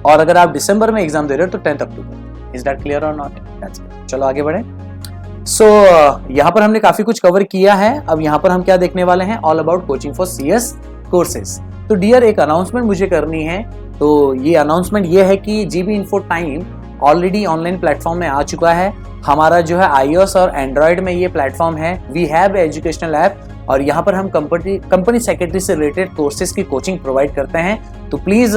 और अगर आप दिसंबर में एग्जाम दे रहे हो तो 10 अक्टूबर। इज दैट क्लियर और नॉट? That's it. चलो आगे बढ़े। सो यहाँ पर हमने काफी कुछ कवर किया है। अब यहाँ पर हम क्या देखने वाले हैं, all about coaching for CS courses. तो डियर, एक अनाउंसमेंट मुझे करनी है। तो ये अनाउंसमेंट ये है कि GB info time already online platform में आ चुका है। हमारा जो है iOS और एंड्रॉयड में ये प्लेटफॉर्म है। वी हैव एजुकेशनल ऐप, और यहाँ पर हम कंपनी सेक्रेटरी से रिलेटेड कोर्सेज की कोचिंग प्रोवाइड करते हैं। तो प्लीज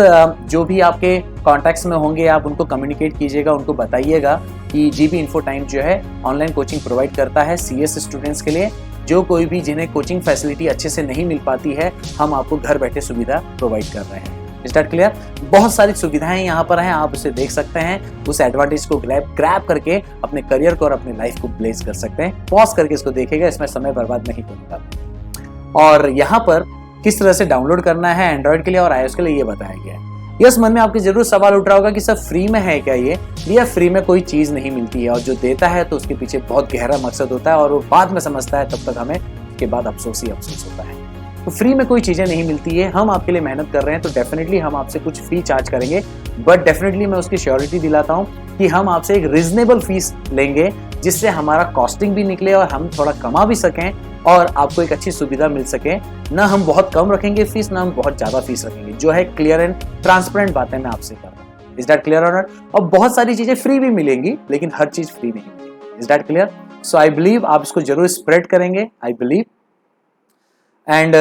जो भी आपके कॉन्टैक्ट्स में होंगे आप उनको कम्युनिकेट कीजिएगा, उनको बताइएगा कि जीबी इन्फो टाइम जो है ऑनलाइन कोचिंग प्रोवाइड करता है सीएस स्टूडेंट्स के लिए। जो कोई भी जिन्हें कोचिंग फैसिलिटी अच्छे से नहीं मिल पाती है, हम आपको घर बैठे सुविधा प्रोवाइड कर रहे हैं। Is that clear? बहुत सारी सुविधाएं यहाँ पर हैं, आप उसे देख सकते हैं। उस एडवांटेज को ग्रैब करके अपने करियर को और अपनी लाइफ को ब्लेस कर सकते हैं। पॉज करके इसको देखेगा, इसमें समय बर्बाद नहीं करूंगा। और यहाँ पर किस तरह से डाउनलोड करना है एंड्रॉइड के लिए और iOS के लिए ये बताया गया है। यस, मन में आपके जरूर सवाल उठ रहा होगा कि सब फ्री में है क्या ये? भैया फ्री में कोई चीज नहीं मिलती है, और जो देता है तो उसके पीछे बहुत गहरा मकसद होता है, और वो बाद में समझता है, तब तक हमें उसके बाद अफसोस ही अफसोस होता है। तो फ्री में कोई चीजें नहीं मिलती है। हम आपके लिए मेहनत कर रहे हैं, तो डेफिनेटली हम आपसे कुछ फी चार्ज करेंगे, बट डेफिनेटली मैं उसकी श्योरिटी दिलाता हूँ कि हम आपसे एक रीजनेबल फीस लेंगे, जिससे हमारा कॉस्टिंग भी निकले और हम थोड़ा कमा भी सकें और आपको एक अच्छी सुविधा मिल सके। ना हम बहुत कम रखेंगे फीस, ना हम बहुत ज्यादा फीस रखेंगे। जो है क्लियर एंड ट्रांसपेरेंट बातें मैं आपसे कर रहा हूँ। इज दैट क्लियर और नॉट? और बहुत सारी चीजें फ्री भी मिलेंगी, लेकिन हर चीज फ्री नहीं मिलेगी। Is that clear? So I believe आप इसको जरूर स्प्रेड करेंगे, I believe. And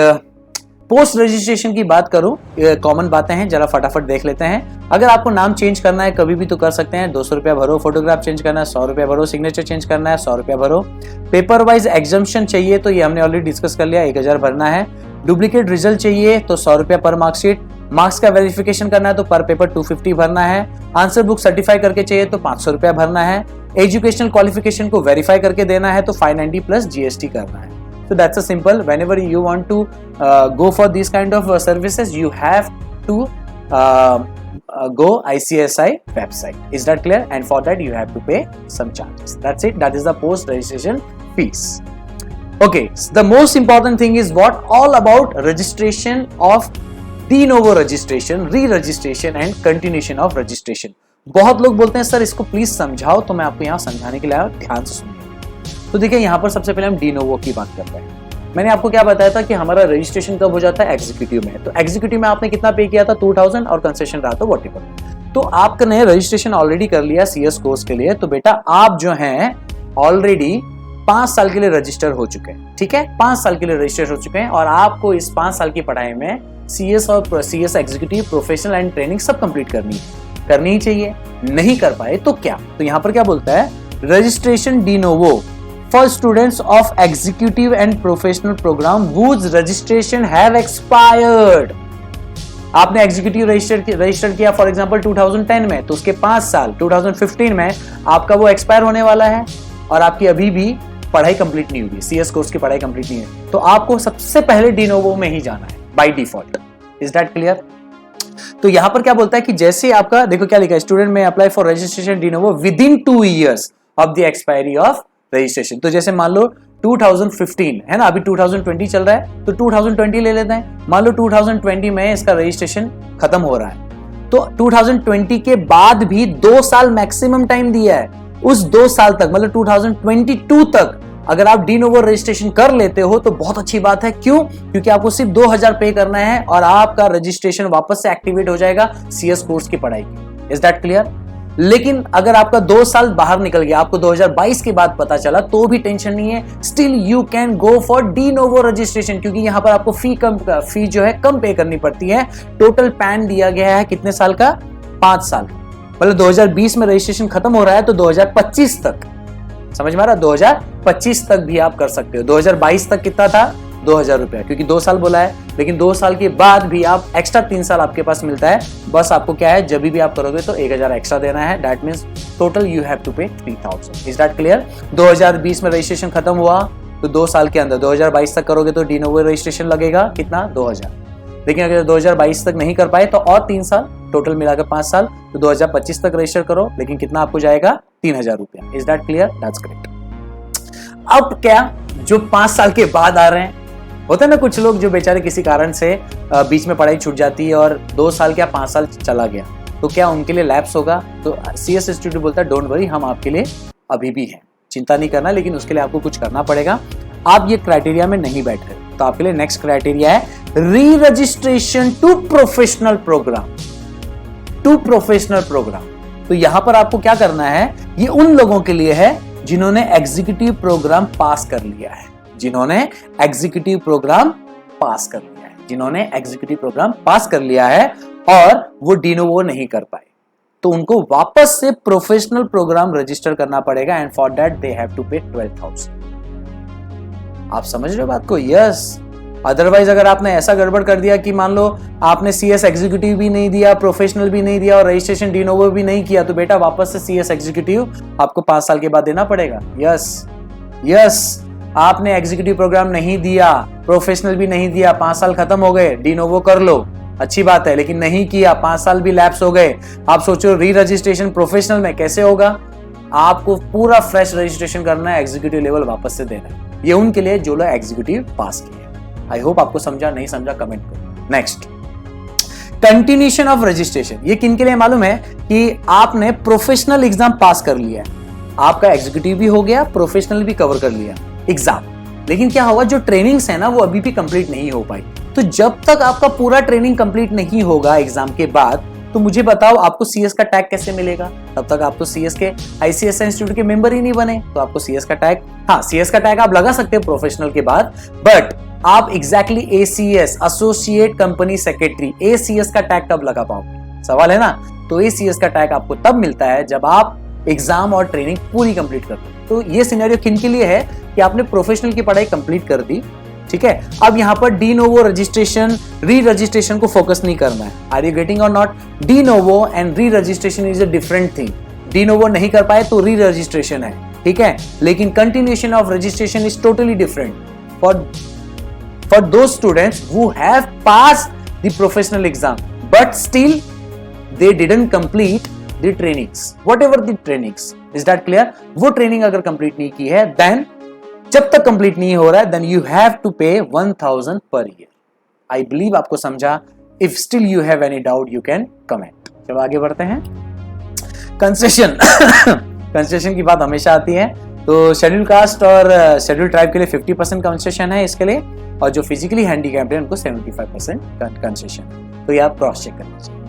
post registration की बात करूं, कॉमन बातें हैं, जरा फटाफट देख लेते हैं। अगर आपको नाम चेंज करना है कभी भी तो कर सकते हैं, 200 रुपया भरो। फोटोग्राफ चेंज करना है 100 रुपया भरो। सिग्नेचर चेंज करना है 100 रुपया भरो। पेपर वाइज एग्जाम्पशन चाहिए तो ये हमने ऑलरेडी डिस्कस कर लिया, 1000 भरना है। डुप्लीकेट रिजल्ट चाहिए तो 100 रुपया पर मार्कशीट। मार्क्स का वेरिफिकेशन करना है तो पर पेपर 250 भरना है। आंसर बुक सर्टिफाई करके चाहिए तो 500 रुपया भरना है। एजुकेशनल क्वालिफिकेशन को वेरीफाई करके देना है तो 590 प्लस जीएसटी करना है। So that's a simple. Whenever you want to go for these kind of services, you have to go ICSI website. Is that clear? And for that you have to pay some charges. That's it. That is the post registration fees. Okay. So the most important thing is what? All about registration of de novo registration, re-registration and continuation of registration. बहुत लोग बोलते हैं sir इसको please समझाओ, तो मैं आपको यहाँ समझाने के लिए आया, ध्यान से सुनिए। तो देखिए यहाँ पर सबसे पहले हम डी नोवो की बात करते हैं। मैंने आपको क्या बताया था कि हमारा रजिस्ट्रेशन कब हो जाता है? एग्जीक्यूटिव में। तो एग्जीक्यूटिव में आपने कितना पे किया था? 2000, और कंसेशन रहा था व्हाटएवर। तो आपने रजिस्ट्रेशन ऑलरेडी कर लिया सीएस कोर्स के लिए, तो बेटा आप जो हैं ऑलरेडी 5 साल के लिए रजिस्टर हो चुके हैं। ठीक है, 5 साल के लिए रजिस्टर हो चुके हैं, और आपको इस 5 साल की पढ़ाई में सीएस और CS executive, professional and training सब कंप्लीट करनी ही चाहिए। नहीं कर पाए तो क्या? तो यहाँ पर क्या बोलता है? Registration de novo for students of executive and professional program whose registration have expired। आपने एग्जीक्यूटिव रजिस्टर किया फॉर एग्जांपल 2010 में, तो उसके 5 साल 2015 में आपका वो एक्सपायर होने वाला है, और आपकी अभी भी पढ़ाई कंप्लीट नहीं हुई, सीएस कोर्स की पढ़ाई कंप्लीट नहीं है, तो आपको सबसे पहले डी नोवो में ही जाना है। By default. Is that clear? तो यहां पर क्या बोलता है कि जैसे आपका देखो क्या लिखा है, स्टूडेंट में apply for registration de novo with in 2 years of the expiry of registration. तो जैसे मान लो 2015 है ना, अभी 2020 चल रहा है, तो 2020 ले लेते हैं। मान लो 2020 में इसका रजिस्ट्रेशन खत्म हो रहा है, तो 2020 के बाद भी 2 साल मैक्सिमम टाइम दिया है। उस 2 साल तक मतलब 2022 तक अगर आप डी नोवो रजिस्ट्रेशन कर लेते हो तो बहुत अच्छी बात है। क्यों? क्योंकि आपको सिर्फ 2000 पे करना है और आपका रजिस्ट्रेशन वापस से एक्टिवेट हो जाएगा सीएस कोर्स की पढ़ाई की। Is that clear? लेकिन अगर आपका 2 साल बाहर निकल गया, आपको 2022 के बाद पता चला, तो भी टेंशन नहीं है, still you can go for de novo registration, क्योंकि यहां पर आपको फी जो है कम पे करनी पड़ती है। टोटल पैन दिया गया है कितने साल का? 5 साल। मतलब 2020 में रजिस्ट्रेशन खत्म हो रहा है तो 2025 तक, समझ में आ रहा? 2025 तक भी आप कर सकते हो। 2022 तक कितना था? 2000 रुपया, क्योंकि 2 साल बोला है, लेकिन 2 साल के बाद भी आप एक्स्ट्रा 3 साल आपके पास मिलता है। बस आपको क्या है, जब भी आप करोगे तो 1000 एक्स्ट्रा देना है। That means total you have to pay 3000। Is that clear? 2020 में रजिस्ट्रेशन खत्म हुआ तो 2 साल के अंदर 2022 तक करोगे तो डी नोवो रजिस्ट्रेशन लगेगा कितना? 2000। लेकिन अगर 2022 तक नहीं कर पाए तो और 3 साल, टोटल मिलाकर 5 साल, तो 2025 तक रजिस्टर करो, लेकिन कितना आपको जाएगा? 3000 रुपया। Is that clear? That's great. अब क्या, जो 5 साल के बाद आ रहे हैं, होता है ना कुछ लोग जो बेचारे किसी कारण से बीच में पढ़ाई छूट जाती है और 2 साल क्या 5 साल चला गया, तो क्या उनके लिए लैप्स होगा? तो सीएस इंस्टीट्यूट बोलता है डोंट वरी, हम आपके लिए अभी भी हैं, चिंता नहीं करना, लेकिन उसके लिए आपको कुछ करना पड़ेगा। आप ये क्राइटेरिया में नहीं बैठ रहे तो आपके लिए नेक्स्ट क्राइटेरिया है re registration to professional program. To professional program, तो यहां पर आपको क्या करना है, ये उन लोगों के लिए है जिन्होंने एग्जीक्यूटिव प्रोग्राम पास कर लिया है, जिन्होंने एग्जीक्यूटिव प्रोग्राम पास कर लिया है, जिन्होंने एग्जीक्यूटिव प्रोग्राम पास कर लिया है और वो डी नोवो नहीं कर पाए, तो उनको वापस से प्रोफेशनल प्रोग्राम रजिस्टर करना पड़ेगा। And for that they have to pay 12,000। आप समझ रहे हो बात को? यस। अदरवाइज अगर आपने ऐसा गड़बड़ कर दिया कि मान लो आपने सीएस एग्जीक्यूटिव भी नहीं दिया, प्रोफेशनल भी नहीं दिया और रजिस्ट्रेशन डी नोवो भी नहीं किया, तो बेटा वापस से सीएस एग्जीक्यूटिव आपको 5 साल के बाद देना पड़ेगा। यस यस, आपने एग्जीक्यूटिव प्रोग्राम नहीं दिया, प्रोफेशनल भी नहीं दिया, 5 साल खत्म हो गए, डी नोवो कर लो, अच्छी बात है, लेकिन नहीं किया, 5 साल भी लैप्स हो गए। आप सोचो री रजिस्ट्रेशन प्रोफेशनल में कैसे होगा? आपको पूरा फ्रेश रजिस्ट्रेशन करना है, एग्जीक्यूटिव लेवल वापस से देना है। ये उनके लिए जो लोग एग्जीक्यूटिव पास किए। आई होप आपको समझा, नहीं समझा कमेंट करो। Next, continuation of registration. ये किन के लिए मालूम है कि आपने प्रोफेशनल एग्जाम पास कर लिया है, आपका एग्जीक्यूटिव भी हो गया, प्रोफेशनल भी कवर कर लिया एग्जाम, लेकिन क्या होगा, जो ट्रेनिंग्स है ना वो अभी भी कंप्लीट नहीं हो पाई। तो जब तक आपका पूरा ट्रेनिंग कंप्लीट नहीं होगा एग्जाम के बाद, तो मुझे बताओ आपको सीएस का टैग कैसे मिलेगा? तब तक आप तो सीएस के आईसीएसआई इंस्टीट्यूट के मेंबर ही नहीं बने, तो आपको सीएस का टैग, हाँ सीएस का टैग आप लगा सकते हो प्रोफेशनल के बाद, बट आप exactly ACS, associate company secretary, ACS का टैग कब लगा पाओगे? सवाल है ना। तो एसीएस का टैग आपको तब मिलता है जब आप एग्जाम और ट्रेनिंग पूरी कंप्लीट करते हो। तो ये सिनेरियो किन के लिए है कि आपने प्रोफेशनल की पढ़ाई कंप्लीट कर दी, ठीक है, अब यहां पर डी नोवो रजिस्ट्रेशन, री रजिस्ट्रेशन को फोकस नहीं करना है। आर यू गेटिंग और not? De novo and re registration is a different thing. De novo नहीं कर पाए तो री रजिस्ट्रेशन है, ठीक है, लेकिन continuation of registration is totally different for those students who have passed the professional exam but still they didn't complete the trainings, whatever the trainings. Is that clear? वो ट्रेनिंग अगर कंप्लीट नहीं की है, then जब तक complete नहीं हो रहा है, देन यू हैव टू पे 1000 पर ईयर। आई बिलीव आपको समझा। If still you have any doubt you can comment. चलो आगे बढ़ते हैं। कंसेशन कंसेशन की बात हमेशा आती है, तो शेड्यूल कास्ट और शेड्यूल ट्राइब के लिए 50% कंसेशन है इसके लिए, और जो फिजिकली हैंडीकैप्ड है उनको 75% कंसेशन, तो ये आप क्रॉस चेक करना चाहिए।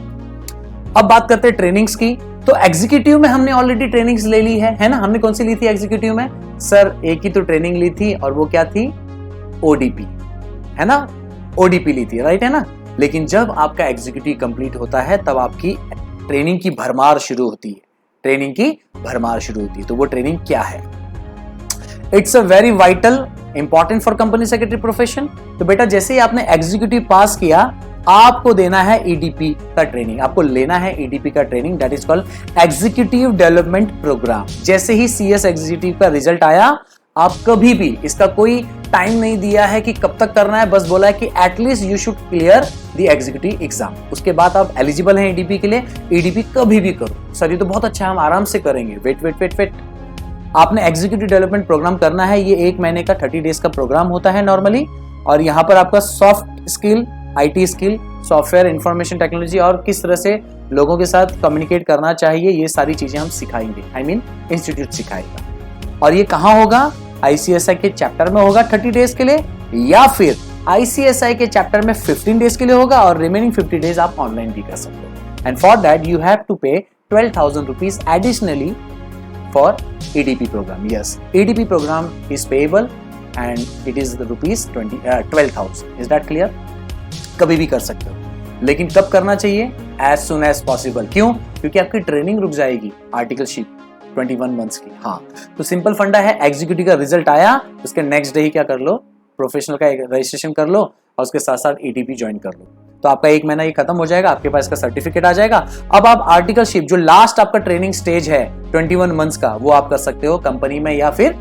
अब बात करते हैं ट्रेनिंग्स की। तो एग्जीक्यूटिव में हमने ऑलरेडी ट्रेनिंग्स ले ली है ना? हमने कौन सी ली थी एग्जीक्यूटिव में? सर एक ही तो ट्रेनिंग ली थी, और वो क्या थी? ओडीपी, है ना? ओडीपी ली थी, राइट है ना? लेकिन जब आपका एग्जीक्यूटिव कंप्लीट होता है तब आपकी ट्रेनिंग की भरमार शुरू होती है। ट्रेनिंग की भरमार शुरू होती है, तो वो ट्रेनिंग क्या है? It's a very vital important for company secretary profession. तो बेटा जैसे ही आपने एग्जीक्यूटिव पास किया, आपको देना है ईडीपी का ट्रेनिंग, आपको लेना है ईडीपी का training, that is called executive development program. जैसे ही सीएस एग्जीक्यूटिव का रिजल्ट आया, आप कभी भी, इसका कोई टाइम नहीं दिया है कि कब तक करना है, बस बोला है कि at least you should clear the executive exam, उसके बाद आप एलिजिबल हैं ईडीपी के लिए। ईडीपी कभी भी करो। सर ये तो बहुत अच्छा है, हम आराम से करेंगे। वेट, आपने एग्जीक्यूटिव डेवलपमेंट प्रोग्राम करना है। ये 1 महीने का 30 डेज का प्रोग्राम होता है नॉर्मली, और यहाँ पर आपका soft skill, IT skill, software information technology और किस तरह से लोगों के साथ कम्युनिकेट करना चाहिए, ये सारी चीजें हम सिखाएंगे। इंस्टीट्यूट सिखाएगा। और ये कहाँ होगा? ICSI के चैप्टर में होगा 30 डेज के लिए, या फिर ICSI के चैप्टर में 15 डेज के लिए होगा, और रिमेनिंग 50 डेज आप ऑनलाइन भी कर सकते हो। And for that you have to pay 12,000 rupees additionally for EDP program. Yes, EDP program is payable and it is the rupees 12,000. Is that clear? कभी भी कर सकते हो, लेकिन कब करना चाहिए? As soon as possible. क्यों? क्योंकि आपकी ट्रेनिंग रुक जाएगी आर्टिकलशिप 21 मंथ्स की। हाँ, तो सिंपल फंडा है, एग्जीक्यूटिव का रिजल्ट आया उसके नेक्स्ट डे ही क्या कर लो, प्रोफेशनल का रजिस्ट्रेशन कर लो और उसके साथ साथ EDP ज्वाइन कर लो। तो आपका 1 महीना ये खत्म हो जाएगा, आपके पास का सर्टिफिकेट आ जाएगा। अब आप आर्टिकलशिप, जो लास्ट आपका ट्रेनिंग स्टेज है 21 मंथ्स का, वो आप कर सकते हो कंपनी में या फिर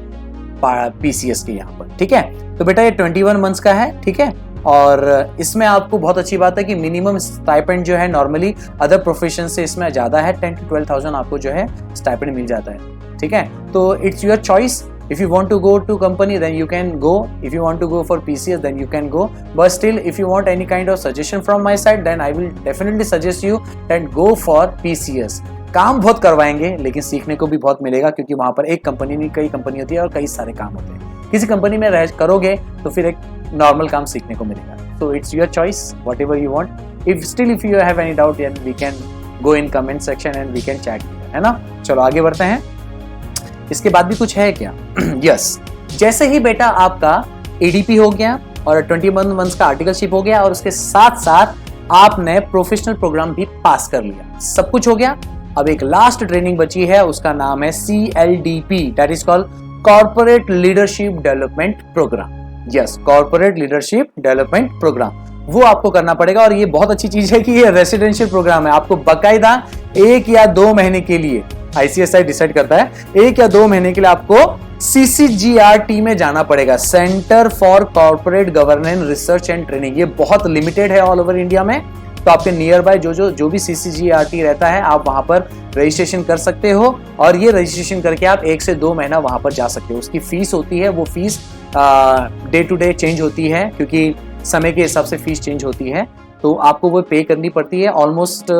PCS के यहाँ पर। ठीक है, तो बेटा ये 21 मंथ्स का है। ठीक है, और इसमें आपको बहुत अच्छी बात है कि मिनिमम स्टाइपेंड जो है नॉर्मली अदर प्रोफेशन से इसमें ज्यादा है, 10 to 12,000 आपको जो है स्टाइपेंड मिल जाता है। ठीक है, तो it's your choice. If you want to go to company, then you can go. If you want to go for PCS, then you can go. But still, if you want any kind of suggestion from my side, then I will definitely suggest you that go for PCS. काम बहुत करवाएंगे, लेकिन सीखने को भी बहुत मिलेगा, क्योंकि वहाँ पर एक कंपनी नहीं, कई कंपनी होती है और कई सारे काम होते हैं। किसी कंपनी में रह करोगे तो फिर एक नॉर्मल काम सीखने को मिलेगा। So it's your choice, whatever you want. If you have any doubt, then we can go in comment section and we can chat. है ना? चलो आगे बढ़ते हैं। इसके बाद भी कुछ है क्या? यस, जैसे ही बेटा आपका EDP हो गया और 21 मंथ्स का आर्टिकलशिप हो गया और उसके साथ साथ आपने प्रोफेशनल प्रोग्राम भी पास कर लिया, सब कुछ हो गया। अब एक लास्ट ट्रेनिंग बची है, उसका नाम है CLDP, that is called corporate leadership development program. Yes, corporate leadership development program, वो आपको करना पड़ेगा। और ये बहुत अच्छी चीज है कि ये रेसिडेंशियल प्रोग्राम है। आपको बकायदा 1 या 2 महीने के लिए, ICSI डिसाइड करता है, 1 या 2 महीने के लिए आपको CCGRT में जाना पड़ेगा, centre for corporate governance research and training. ये बहुत लिमिटेड है ऑल ओवर इंडिया में, तो आपके नियर बाय जो भी CCGRT रहता है, आप वहां पर रजिस्ट्रेशन कर सकते हो। और ये रजिस्ट्रेशन करके आप 1 से 2 महीना वहां पर जा सकते हो। उसकी फीस होती है, वो fees day to day change होती है, क्योंकि समय के हिसाब से फीस चेंज होती है, तो आपको वो पे करनी पड़ती है। ऑलमोस्ट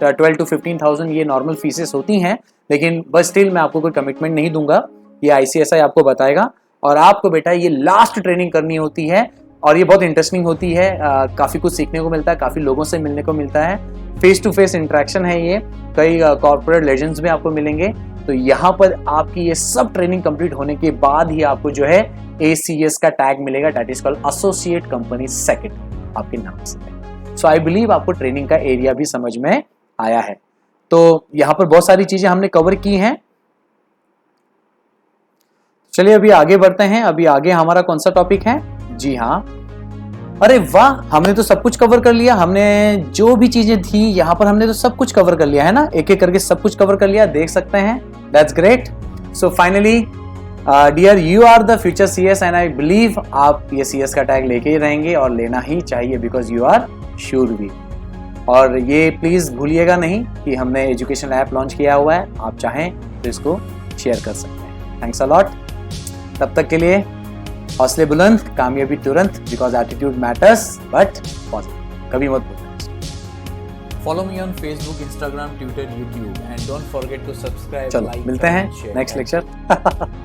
12 to 15,000 ये नॉर्मल फीसेस होती हैं, लेकिन बस स्टिल मैं आपको कोई कमिटमेंट नहीं दूंगा, ये ICSI आपको बताएगा। और आपको बेटा ये लास्ट ट्रेनिंग करनी होती है, और ये बहुत इंटरेस्टिंग होती है। काफ़ी कुछ सीखने को मिलता है, काफ़ी लोगों से मिलने को मिलता है, फेस टू फेस इंटरेक्शन है ये, कई कॉर्पोरेट लेजेंड्स भी आपको मिलेंगे। तो यहाँ पर आपकी ये सब ट्रेनिंग कंप्लीट होने के बाद ही आपको जो है ACS का टैग मिलेगा, that is called associate company secretary, आपके नाम से। सो आई बिलीव आपको ट्रेनिंग का एरिया भी समझ में आया है। तो यहाँ पर बहुत सारी चीजें हमने कवर की हैं। चलिए अभी आगे बढ़ते हैं। अभी आगे हमारा कौन सा टॉपिक है? जी हाँ, अरे वाह, हमने तो सब कुछ कवर कर लिया। हमने जो भी चीजें थी यहाँ पर हमने तो सब कुछ कवर कर लिया है ना, एक एक करके सब कुछ कवर कर लिया, देख सकते हैं। That's great. So finally dear, you are the future CS and I believe आप ये CS का टैग लेके ही रहेंगे और लेना ही चाहिए, बिकॉज यू आर शूरवीर। और ये प्लीज भूलिएगा नहीं कि हमने एजुकेशन ऐप लॉन्च किया हुआ है, आप चाहें तो इसको शेयर कर सकते हैं। Thanks a lot. तब तक के लिए हौसले बुलंद, कामयाबी तुरंत, because attitude matters but positive, कभी मत भूलना। Follow me on Facebook, Instagram, Twitter, YouTube, and don't forget to subscribe. चलो like, मिलते हैं share, नेक्स्ट and लेक्चर।